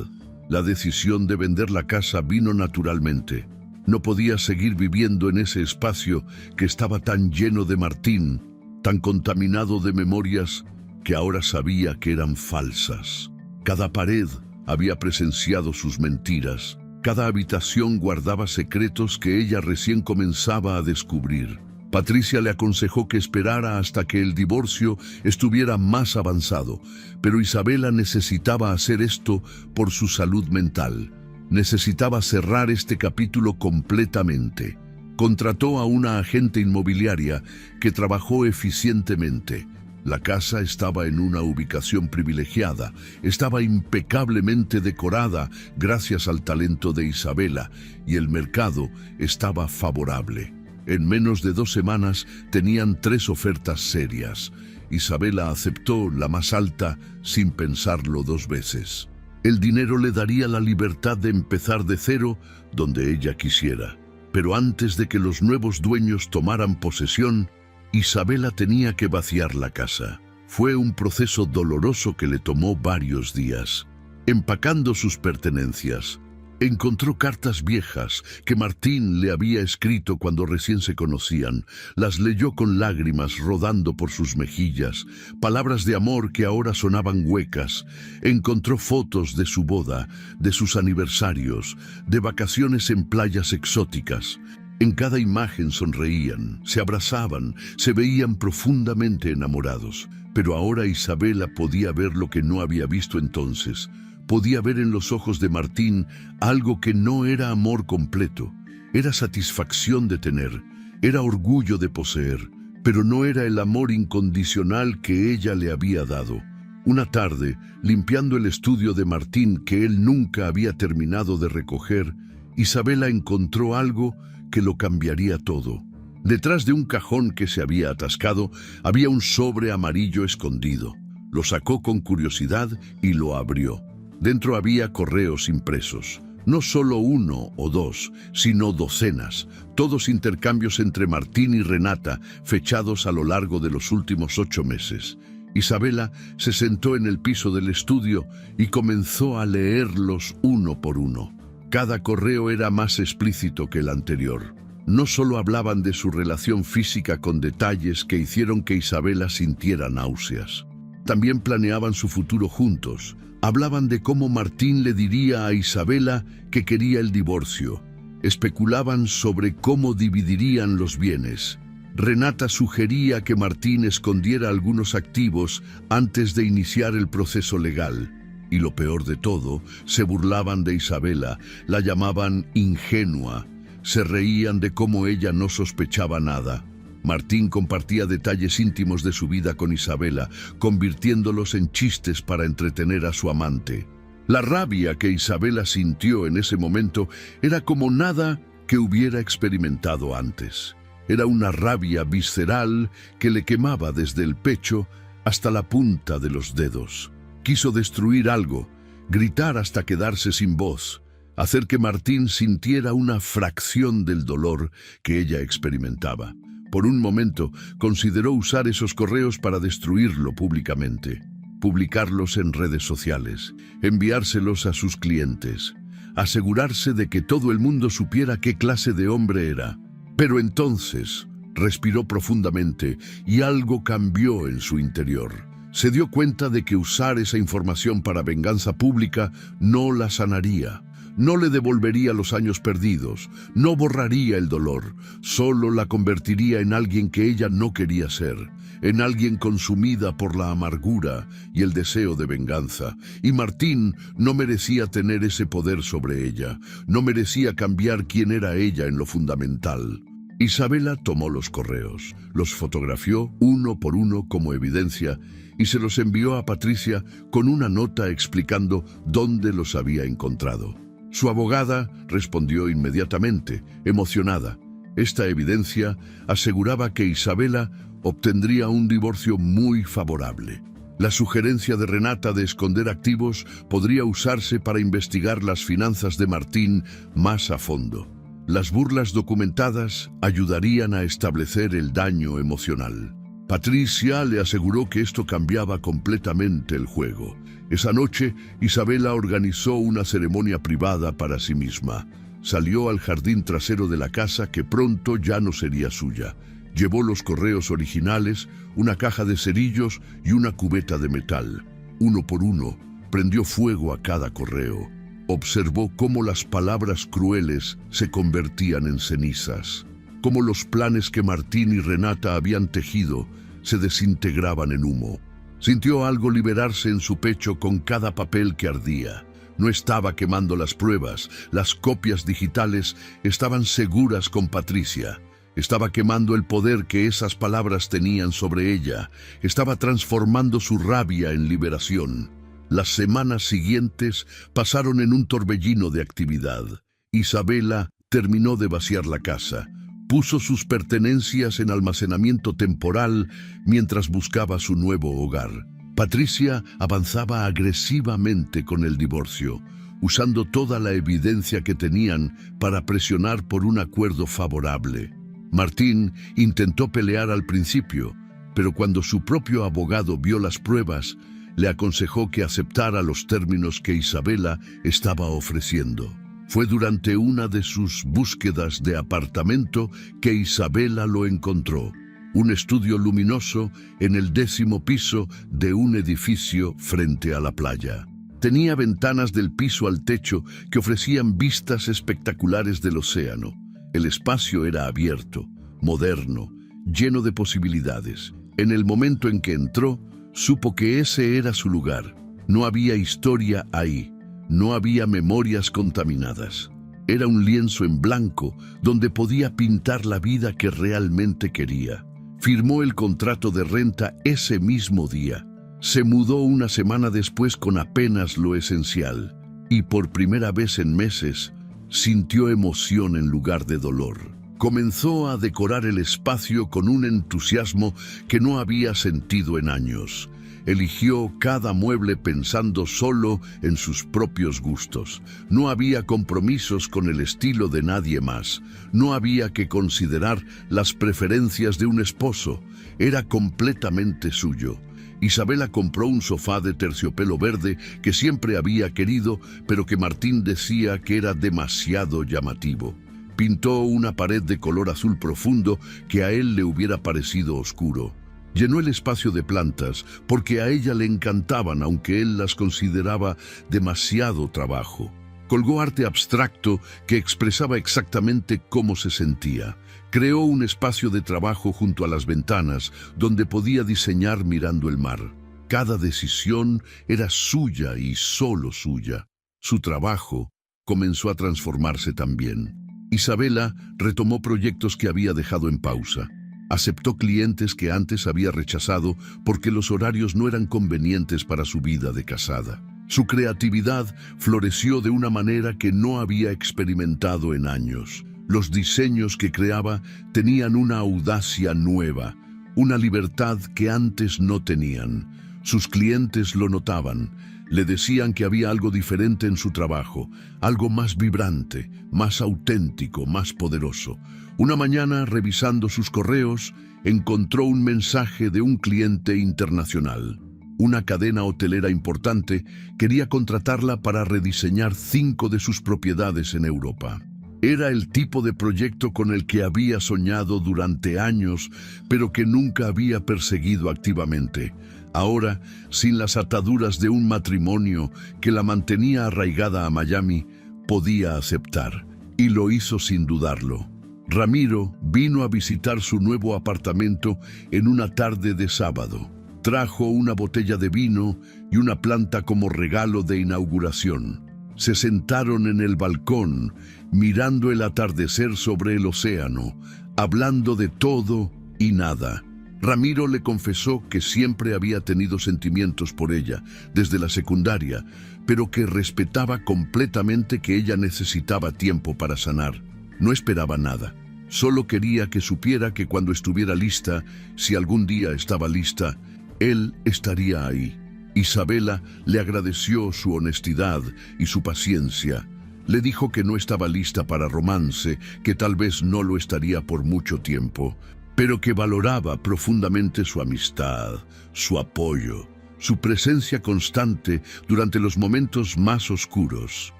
La decisión de vender la casa vino naturalmente. No podía seguir viviendo en ese espacio que estaba tan lleno de Martín, tan contaminado de memorias que ahora sabía que eran falsas. Cada pared había presenciado sus mentiras. Cada habitación guardaba secretos que ella recién comenzaba a descubrir. Patricia le aconsejó que esperara hasta que el divorcio estuviera más avanzado, pero Isabela necesitaba hacer esto por su salud mental. Necesitaba cerrar este capítulo completamente. Contrató a una agente inmobiliaria que trabajó eficientemente. La casa estaba en una ubicación privilegiada, estaba impecablemente decorada gracias al talento de Isabela y el mercado estaba favorable. En menos de 2 semanas tenían 3 ofertas serias. Isabela aceptó la más alta sin pensarlo 2 veces. El dinero le daría la libertad de empezar de cero donde ella quisiera. Pero antes de que los nuevos dueños tomaran posesión, Isabela tenía que vaciar la casa. Fue un proceso doloroso que le tomó varios días. Empacando sus pertenencias, encontró cartas viejas que Martín le había escrito cuando recién se conocían. Las leyó con lágrimas rodando por sus mejillas, palabras de amor que ahora sonaban huecas. Encontró fotos de su boda, de sus aniversarios, de vacaciones en playas exóticas. En cada imagen sonreían, se abrazaban, se veían profundamente enamorados. Pero ahora Isabela podía ver lo que no había visto entonces. Podía ver en los ojos de Martín algo que no era amor completo. Era satisfacción de tener, era orgullo de poseer, pero no era el amor incondicional que ella le había dado. Una tarde, limpiando el estudio de Martín que él nunca había terminado de recoger, Isabela encontró algo que lo cambiaría todo. Detrás de un cajón que se había atascado, había un sobre amarillo escondido. Lo sacó con curiosidad y lo abrió. Dentro había correos impresos. No solo 1 o 2, sino docenas. Todos intercambios entre Martín y Renata, fechados a lo largo de los últimos 8 meses. Isabela se sentó en el piso del estudio y comenzó a leerlos uno por uno. Cada correo era más explícito que el anterior. No solo hablaban de su relación física con detalles que hicieron que Isabela sintiera náuseas. También planeaban su futuro juntos. Hablaban de cómo Martín le diría a Isabela que quería el divorcio. Especulaban sobre cómo dividirían los bienes. Renata sugería que Martín escondiera algunos activos antes de iniciar el proceso legal. Y lo peor de todo, se burlaban de Isabela, la llamaban ingenua. Se reían de cómo ella no sospechaba nada. Martín compartía detalles íntimos de su vida con Isabela, convirtiéndolos en chistes para entretener a su amante. La rabia que Isabela sintió en ese momento era como nada que hubiera experimentado antes. Era una rabia visceral que le quemaba desde el pecho hasta la punta de los dedos. Quiso destruir algo, gritar hasta quedarse sin voz, hacer que Martín sintiera una fracción del dolor que ella experimentaba. Por un momento, consideró usar esos correos para destruirlo públicamente, publicarlos en redes sociales, enviárselos a sus clientes, asegurarse de que todo el mundo supiera qué clase de hombre era. Pero entonces, respiró profundamente y algo cambió en su interior. Se dio cuenta de que usar esa información para venganza pública no la sanaría. No le devolvería los años perdidos, no borraría el dolor, solo la convertiría en alguien que ella no quería ser, en alguien consumida por la amargura y el deseo de venganza. Y Martín no merecía tener ese poder sobre ella, no merecía cambiar quién era ella en lo fundamental. Isabela tomó los correos, los fotografió uno por uno como evidencia y se los envió a Patricia con una nota explicando dónde los había encontrado. Su abogada respondió inmediatamente, emocionada. Esta evidencia aseguraba que Isabela obtendría un divorcio muy favorable. La sugerencia de Renata de esconder activos podría usarse para investigar las finanzas de Martín más a fondo. Las burlas documentadas ayudarían a establecer el daño emocional. Patricia le aseguró que esto cambiaba completamente el juego. Esa noche, Isabela organizó una ceremonia privada para sí misma. Salió al jardín trasero de la casa que pronto ya no sería suya. Llevó los correos originales, una caja de cerillos y una cubeta de metal. Uno por uno, prendió fuego a cada correo. Observó cómo las palabras crueles se convertían en cenizas, cómo los planes que Martín y Renata habían tejido se desintegraban en humo. Sintió algo liberarse en su pecho con cada papel que ardía. No estaba quemando las pruebas, las copias digitales estaban seguras con Patricia. Estaba quemando el poder que esas palabras tenían sobre ella. Estaba transformando su rabia en liberación. Las semanas siguientes pasaron en un torbellino de actividad. Isabela terminó de vaciar la casa. Puso sus pertenencias en almacenamiento temporal mientras buscaba su nuevo hogar. Patricia avanzaba agresivamente con el divorcio, usando toda la evidencia que tenían para presionar por un acuerdo favorable. Martín intentó pelear al principio, pero cuando su propio abogado vio las pruebas, le aconsejó que aceptara los términos que Isabela estaba ofreciendo. Fue durante una de sus búsquedas de apartamento que Isabela lo encontró. Un estudio luminoso en el 10º piso de un edificio frente a la playa. Tenía ventanas del piso al techo que ofrecían vistas espectaculares del océano. El espacio era abierto, moderno, lleno de posibilidades. En el momento en que entró, supo que ese era su lugar. No había historia ahí, no había memorias contaminadas. Era un lienzo en blanco donde podía pintar la vida que realmente quería. Firmó el contrato de renta ese mismo día. Se mudó una semana después con apenas lo esencial y por primera vez en meses sintió emoción en lugar de dolor. Comenzó a decorar el espacio con un entusiasmo que no había sentido en años. Eligió cada mueble pensando solo en sus propios gustos. No había compromisos con el estilo de nadie más. No había que considerar las preferencias de un esposo. Era completamente suyo. Isabela compró un sofá de terciopelo verde que siempre había querido, pero que Martín decía que era demasiado llamativo. Pintó una pared de color azul profundo que a él le hubiera parecido oscuro. Llenó el espacio de plantas porque a ella le encantaban, aunque él las consideraba demasiado trabajo. Colgó arte abstracto que expresaba exactamente cómo se sentía. Creó un espacio de trabajo junto a las ventanas donde podía diseñar mirando el mar. Cada decisión era suya y solo suya. Su trabajo comenzó a transformarse también. Isabela retomó proyectos que había dejado en pausa. Aceptó clientes que antes había rechazado porque los horarios no eran convenientes para su vida de casada. Su creatividad floreció de una manera que no había experimentado en años. Los diseños que creaba tenían una audacia nueva, una libertad que antes no tenían. Sus clientes lo notaban. Le decían que había algo diferente en su trabajo, algo más vibrante, más auténtico, más poderoso. Una mañana, revisando sus correos, encontró un mensaje de un cliente internacional. Una cadena hotelera importante quería contratarla para rediseñar 5 de sus propiedades en Europa. Era el tipo de proyecto con el que había soñado durante años, pero que nunca había perseguido activamente. Ahora, sin las ataduras de un matrimonio que la mantenía arraigada a Miami, podía aceptar, y lo hizo sin dudarlo. Ramiro vino a visitar su nuevo apartamento en una tarde de sábado. Trajo una botella de vino y una planta como regalo de inauguración. Se sentaron en el balcón, mirando el atardecer sobre el océano, hablando de todo y nada. Ramiro le confesó que siempre había tenido sentimientos por ella, desde la secundaria, pero que respetaba completamente que ella necesitaba tiempo para sanar. No esperaba nada. Solo quería que supiera que cuando estuviera lista, si algún día estaba lista, él estaría ahí. Isabela le agradeció su honestidad y su paciencia. Le dijo que no estaba lista para romance, que tal vez no lo estaría por mucho tiempo, pero que valoraba profundamente su amistad, su apoyo, su presencia constante durante los momentos más oscuros.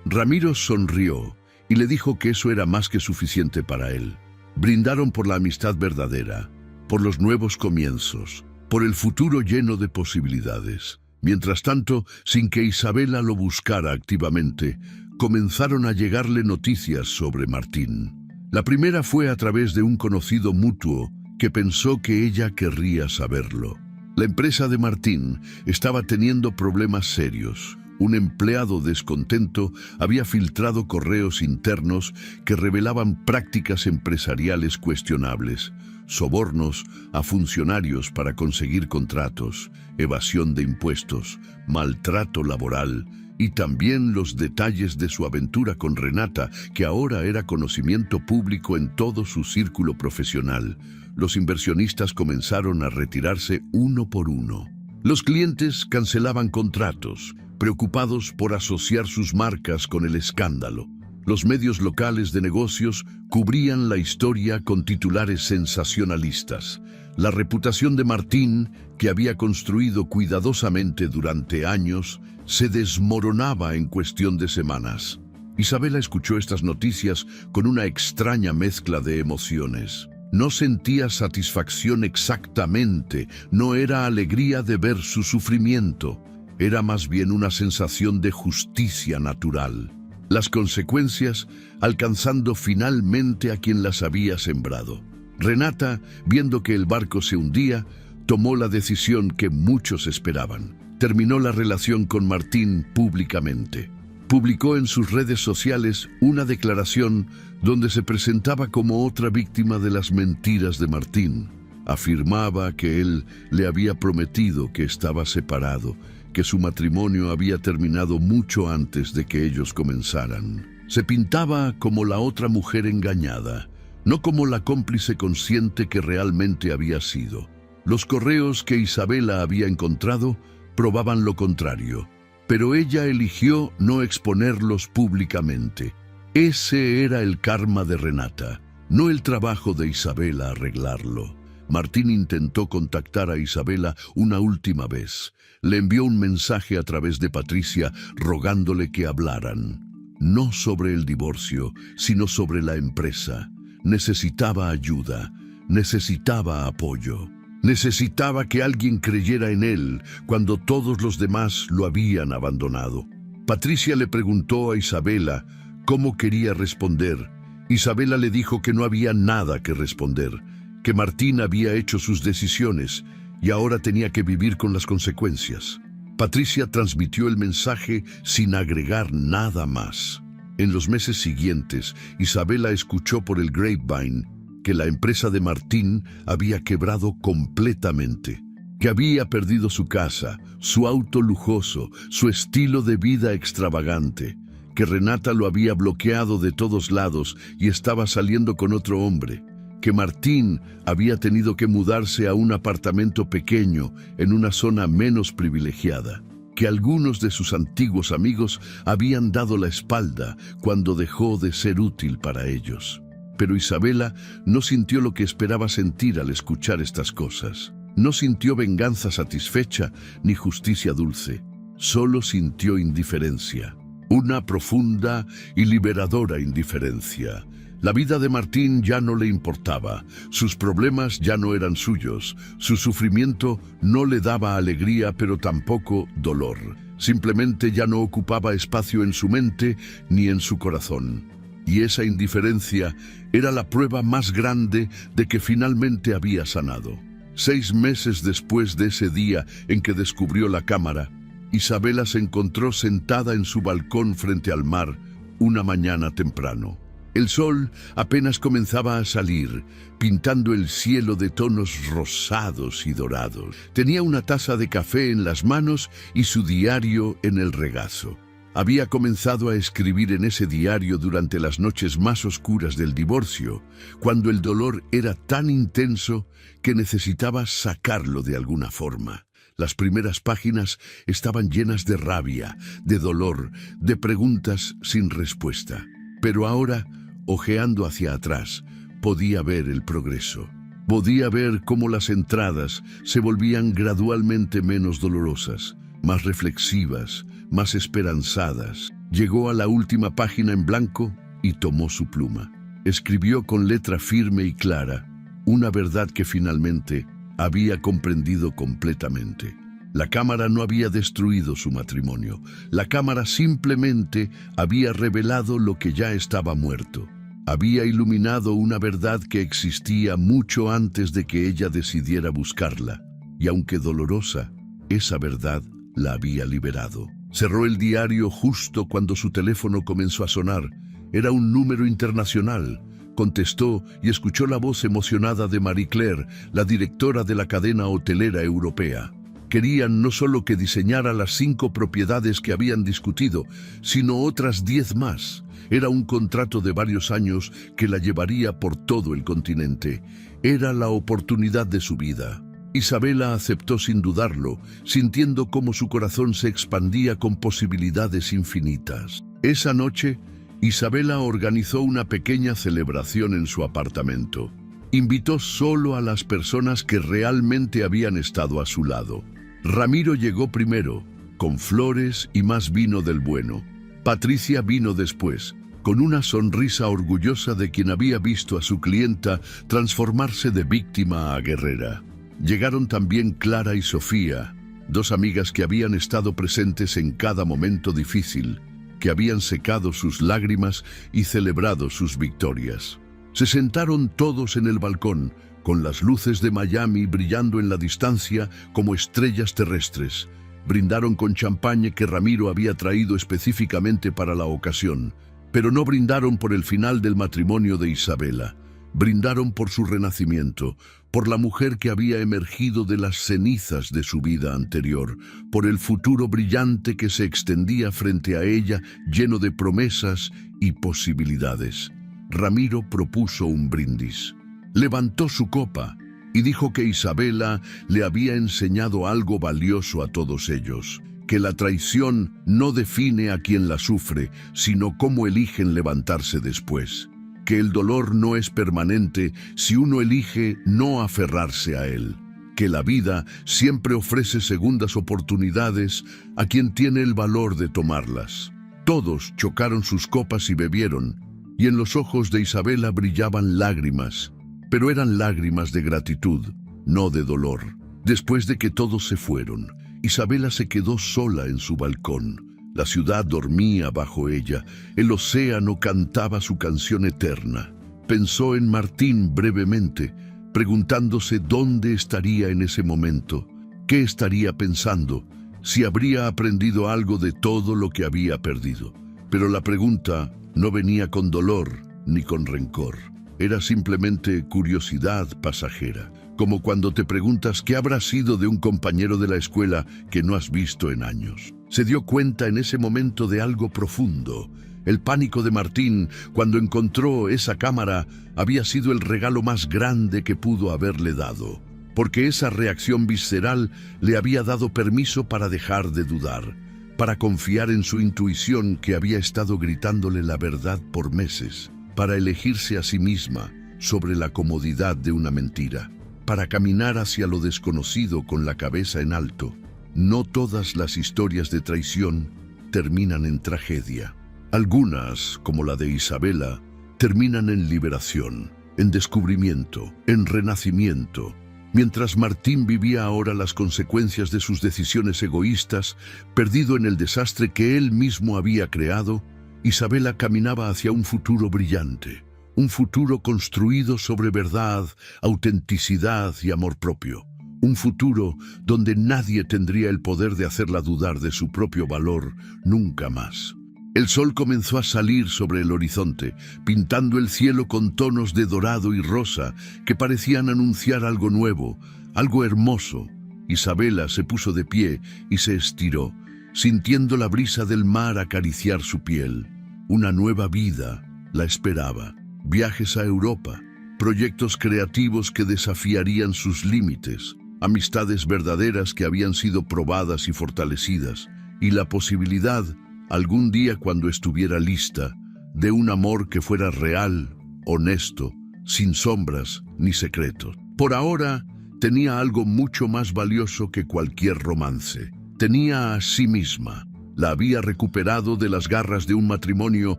Ramiro sonrió y le dijo que eso era más que suficiente para él. Brindaron por la amistad verdadera, por los nuevos comienzos, por el futuro lleno de posibilidades. Mientras tanto, sin que Isabela lo buscara activamente, comenzaron a llegarle noticias sobre Martín. La primera fue a través de un conocido mutuo que pensó que ella querría saberlo. La empresa de Martín estaba teniendo problemas serios. Un empleado descontento había filtrado correos internos que revelaban prácticas empresariales cuestionables, sobornos a funcionarios para conseguir contratos, evasión de impuestos, maltrato laboral y también los detalles de su aventura con Renata, que ahora era conocimiento público en todo su círculo profesional. Los inversionistas comenzaron a retirarse uno por uno. Los clientes cancelaban contratos, preocupados por asociar sus marcas con el escándalo. Los medios locales de negocios cubrían la historia con titulares sensacionalistas. La reputación de Martín, que había construido cuidadosamente durante años, se desmoronaba en cuestión de semanas. Isabela escuchó estas noticias con una extraña mezcla de emociones. No sentía satisfacción exactamente, no era alegría de ver su sufrimiento. Era más bien una sensación de justicia natural. Las consecuencias alcanzando finalmente a quien las había sembrado. Renata, viendo que el barco se hundía, tomó la decisión que muchos esperaban. Terminó la relación con Martín públicamente. Publicó en sus redes sociales una declaración donde se presentaba como otra víctima de las mentiras de Martín. Afirmaba que él le había prometido que estaba separado, que su matrimonio había terminado mucho antes de que ellos comenzaran. Se pintaba como la otra mujer engañada, no como la cómplice consciente que realmente había sido. Los correos que Isabela había encontrado probaban lo contrario, pero ella eligió no exponerlos públicamente. Ese era el karma de Renata, no el trabajo de Isabela arreglarlo. Martín intentó contactar a Isabela una última vez. Le envió un mensaje a través de Patricia rogándole que hablaran. No sobre el divorcio, sino sobre la empresa. Necesitaba ayuda, necesitaba apoyo. Necesitaba que alguien creyera en él cuando todos los demás lo habían abandonado. Patricia le preguntó a Isabela cómo quería responder. Isabela le dijo que no había nada que responder, que Martín había hecho sus decisiones y ahora tenía que vivir con las consecuencias. Patricia transmitió el mensaje sin agregar nada más. En los meses siguientes, Isabela escuchó por el grapevine que la empresa de Martín había quebrado completamente, que había perdido su casa, su auto lujoso, su estilo de vida extravagante, que Renata lo había bloqueado de todos lados y estaba saliendo con otro hombre, que Martín había tenido que mudarse a un apartamento pequeño en una zona menos privilegiada, que algunos de sus antiguos amigos habían dado la espalda cuando dejó de ser útil para ellos. Pero Isabela no sintió lo que esperaba sentir al escuchar estas cosas. No sintió venganza satisfecha ni justicia dulce. Solo sintió indiferencia. Una profunda y liberadora indiferencia. La vida de Martín ya no le importaba. Sus problemas ya no eran suyos. Su sufrimiento no le daba alegría, pero tampoco dolor. Simplemente ya no ocupaba espacio en su mente ni en su corazón. Y esa indiferencia era la prueba más grande de que finalmente había sanado. 6 meses después de ese día en que descubrió la cámara, Isabela se encontró sentada en su balcón frente al mar una mañana temprano. El sol apenas comenzaba a salir, pintando el cielo de tonos rosados y dorados. Tenía una taza de café en las manos y su diario en el regazo. Había comenzado a escribir en ese diario durante las noches más oscuras del divorcio, cuando el dolor era tan intenso que necesitaba sacarlo de alguna forma. Las primeras páginas estaban llenas de rabia, de dolor, de preguntas sin respuesta. Pero ahora, hojeando hacia atrás, podía ver el progreso. Podía ver cómo las entradas se volvían gradualmente menos dolorosas, más reflexivas, más esperanzadas. Llegó a la última página en blanco y tomó su pluma. Escribió con letra firme y clara una verdad que finalmente había comprendido completamente. La cámara no había destruido su matrimonio. La cámara simplemente había revelado lo que ya estaba muerto. Había iluminado una verdad que existía mucho antes de que ella decidiera buscarla. Y aunque dolorosa, esa verdad la había liberado. Cerró el diario justo cuando su teléfono comenzó a sonar. Era un número internacional. Contestó y escuchó la voz emocionada de Marie Claire, la directora de la cadena hotelera europea. Querían no solo que diseñara las 5 propiedades que habían discutido, sino otras 10 más. Era un contrato de varios años que la llevaría por todo el continente. Era la oportunidad de su vida. Isabela aceptó sin dudarlo, sintiendo cómo su corazón se expandía con posibilidades infinitas. Esa noche, Isabela organizó una pequeña celebración en su apartamento. Invitó solo a las personas que realmente habían estado a su lado. Ramiro llegó primero, con flores y más vino del bueno. Patricia vino después, con una sonrisa orgullosa de quien había visto a su clienta transformarse de víctima a guerrera. Llegaron también Clara y Sofía, 2 amigas que habían estado presentes en cada momento difícil, que habían secado sus lágrimas y celebrado sus victorias. Se sentaron todos en el balcón, con las luces de Miami brillando en la distancia como estrellas terrestres. Brindaron con champaña que Ramiro había traído específicamente para la ocasión, pero no brindaron por el final del matrimonio de Isabela. Brindaron por su renacimiento, por la mujer que había emergido de las cenizas de su vida anterior, por el futuro brillante que se extendía frente a ella, lleno de promesas y posibilidades. Ramiro propuso un brindis. Levantó su copa y dijo que Isabela le había enseñado algo valioso a todos ellos, que la traición no define a quien la sufre, sino cómo eligen levantarse después, que el dolor no es permanente si uno elige no aferrarse a él, que la vida siempre ofrece segundas oportunidades a quien tiene el valor de tomarlas. Todos chocaron sus copas y bebieron, y en los ojos de Isabela brillaban lágrimas, pero eran lágrimas de gratitud, no de dolor. Después de que todos se fueron, Isabela se quedó sola en su balcón. La ciudad dormía bajo ella, el océano cantaba su canción eterna. Pensó en Martín brevemente, preguntándose dónde estaría en ese momento, qué estaría pensando, si habría aprendido algo de todo lo que había perdido. Pero la pregunta no venía con dolor ni con rencor. Era simplemente curiosidad pasajera, como cuando te preguntas qué habrá sido de un compañero de la escuela que no has visto en años. Se dio cuenta en ese momento de algo profundo. El pánico de Martín cuando encontró esa cámara había sido el regalo más grande que pudo haberle dado, porque esa reacción visceral le había dado permiso para dejar de dudar, para confiar en su intuición que había estado gritándole la verdad por meses, para elegirse a sí misma sobre la comodidad de una mentira, para caminar hacia lo desconocido con la cabeza en alto. No todas las historias de traición terminan en tragedia. Algunas, como la de Isabela, terminan en liberación, en descubrimiento, en renacimiento. Mientras Martín vivía ahora las consecuencias de sus decisiones egoístas, perdido en el desastre que él mismo había creado, Isabela caminaba hacia un futuro brillante, un futuro construido sobre verdad, autenticidad y amor propio. Un futuro donde nadie tendría el poder de hacerla dudar de su propio valor nunca más. El sol comenzó a salir sobre el horizonte, pintando el cielo con tonos de dorado y rosa que parecían anunciar algo nuevo, algo hermoso. Isabela se puso de pie y se estiró, sintiendo la brisa del mar acariciar su piel. Una nueva vida la esperaba. Viajes a Europa, proyectos creativos que desafiarían sus límites, amistades verdaderas que habían sido probadas y fortalecidas, y la posibilidad, algún día cuando estuviera lista, de un amor que fuera real, honesto, sin sombras ni secretos. Por ahora, tenía algo mucho más valioso que cualquier romance. Tenía a sí misma. La había recuperado de las garras de un matrimonio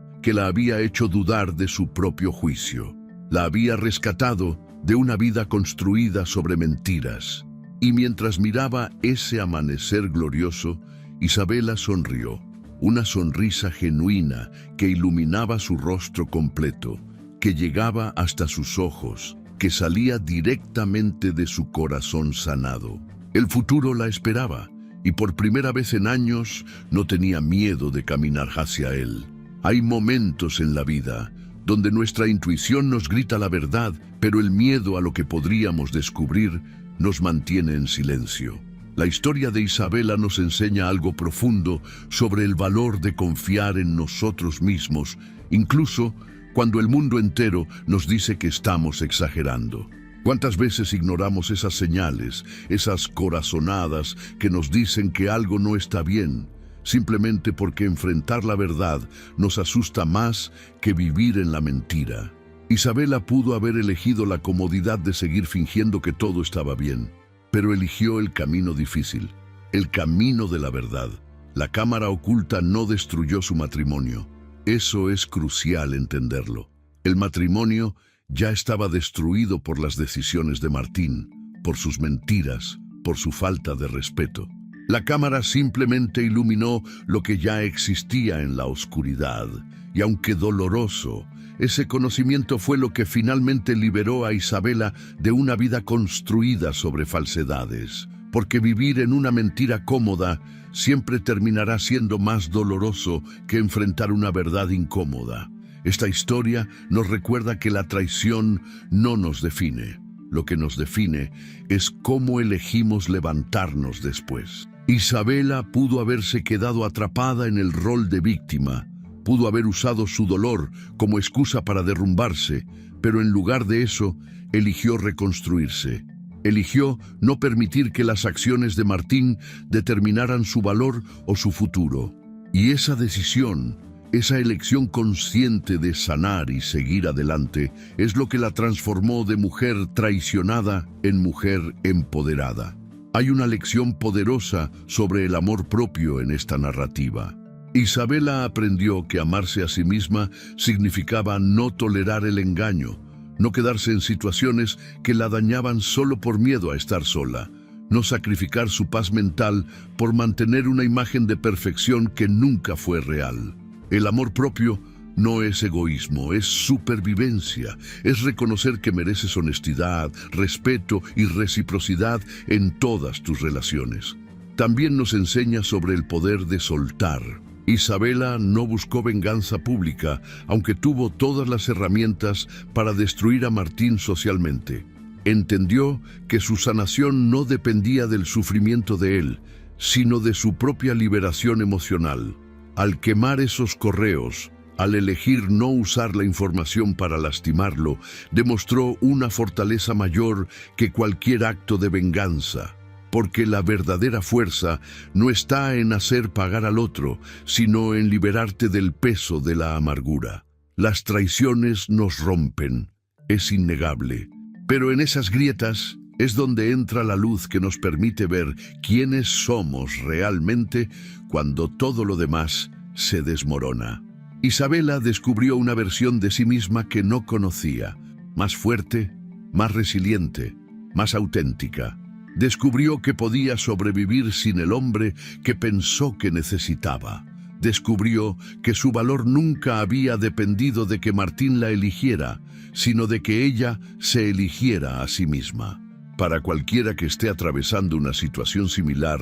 que la había hecho dudar de su propio juicio. La había rescatado de una vida construida sobre mentiras. Y mientras miraba ese amanecer glorioso, Isabela sonrió. Una sonrisa genuina que iluminaba su rostro completo, que llegaba hasta sus ojos, que salía directamente de su corazón sanado. El futuro la esperaba, y por primera vez en años no tenía miedo de caminar hacia él. Hay momentos en la vida donde nuestra intuición nos grita la verdad, pero el miedo a lo que podríamos descubrir nos mantiene en silencio. La historia de Isabela nos enseña algo profundo sobre el valor de confiar en nosotros mismos, incluso cuando el mundo entero nos dice que estamos exagerando. ¿Cuántas veces ignoramos esas señales, esas corazonadas que nos dicen que algo no está bien, simplemente porque enfrentar la verdad nos asusta más que vivir en la mentira? Isabela pudo haber elegido la comodidad de seguir fingiendo que todo estaba bien, pero eligió el camino difícil, el camino de la verdad. La cámara oculta no destruyó su matrimonio. Eso es crucial entenderlo. El matrimonio ya estaba destruido por las decisiones de Martín, por sus mentiras, por su falta de respeto. La cámara simplemente iluminó lo que ya existía en la oscuridad, y aunque doloroso, ese conocimiento fue lo que finalmente liberó a Isabela de una vida construida sobre falsedades, porque vivir en una mentira cómoda siempre terminará siendo más doloroso que enfrentar una verdad incómoda. Esta historia nos recuerda que la traición no nos define. Lo que nos define es cómo elegimos levantarnos después. Isabela pudo haberse quedado atrapada en el rol de víctima, pudo haber usado su dolor como excusa para derrumbarse, pero en lugar de eso, eligió reconstruirse. Eligió no permitir que las acciones de Martín determinaran su valor o su futuro. Y esa decisión, esa elección consciente de sanar y seguir adelante, es lo que la transformó de mujer traicionada en mujer empoderada. Hay una lección poderosa sobre el amor propio en esta narrativa. Isabela aprendió que amarse a sí misma significaba no tolerar el engaño, no quedarse en situaciones que la dañaban solo por miedo a estar sola, no sacrificar su paz mental por mantener una imagen de perfección que nunca fue real. El amor propio no es egoísmo, es supervivencia, es reconocer que mereces honestidad, respeto y reciprocidad en todas tus relaciones. También nos enseña sobre el poder de soltar. Isabela no buscó venganza pública, aunque tuvo todas las herramientas para destruir a Martín socialmente. Entendió que su sanación no dependía del sufrimiento de él, sino de su propia liberación emocional. Al quemar esos correos, al elegir no usar la información para lastimarlo, demostró una fortaleza mayor que cualquier acto de venganza. Porque la verdadera fuerza no está en hacer pagar al otro, sino en liberarte del peso de la amargura. Las traiciones nos rompen, es innegable, pero en esas grietas es donde entra la luz que nos permite ver quiénes somos realmente cuando todo lo demás se desmorona. Isabela descubrió una versión de sí misma que no conocía, más fuerte, más resiliente, más auténtica. Descubrió que podía sobrevivir sin el hombre que pensó que necesitaba. Descubrió que su valor nunca había dependido de que Martín la eligiera, sino de que ella se eligiera a sí misma. Para cualquiera que esté atravesando una situación similar,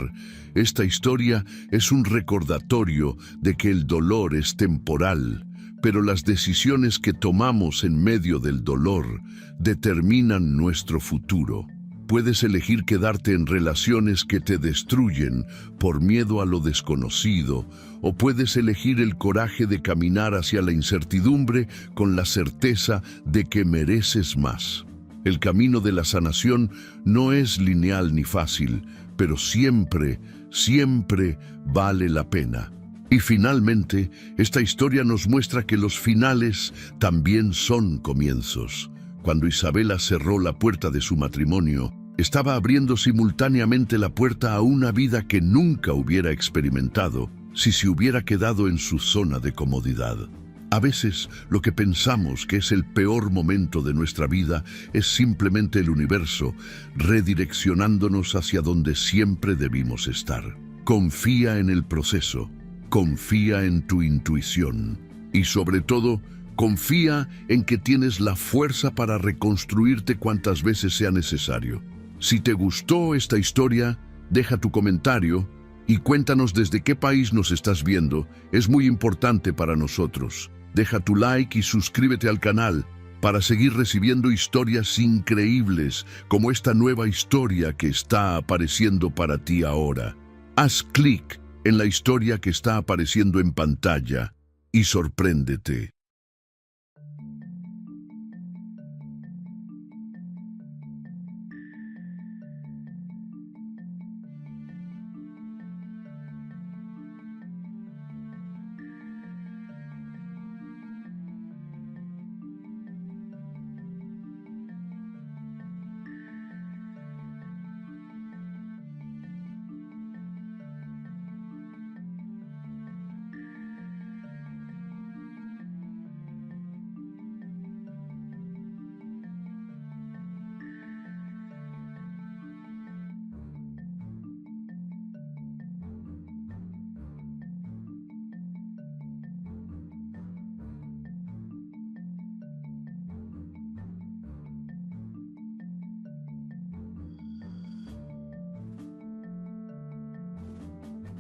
esta historia es un recordatorio de que el dolor es temporal, pero las decisiones que tomamos en medio del dolor determinan nuestro futuro. Puedes elegir quedarte en relaciones que te destruyen por miedo a lo desconocido, o puedes elegir el coraje de caminar hacia la incertidumbre con la certeza de que mereces más. El camino de la sanación no es lineal ni fácil, pero siempre, siempre vale la pena. Y finalmente, esta historia nos muestra que los finales también son comienzos. Cuando Isabela cerró la puerta de su matrimonio, estaba abriendo simultáneamente la puerta a una vida que nunca hubiera experimentado si se hubiera quedado en su zona de comodidad. A veces, lo que pensamos que es el peor momento de nuestra vida es simplemente el universo redireccionándonos hacia donde siempre debimos estar. Confía en el proceso, confía en tu intuición y sobre todo, confía en que tienes la fuerza para reconstruirte cuantas veces sea necesario. Si te gustó esta historia, deja tu comentario Y cuéntanos desde qué país nos estás viendo, es muy importante para nosotros. Deja tu like y suscríbete al canal para seguir recibiendo historias increíbles como esta nueva historia que está apareciendo para ti ahora. Haz clic en la historia que está apareciendo en pantalla y sorpréndete.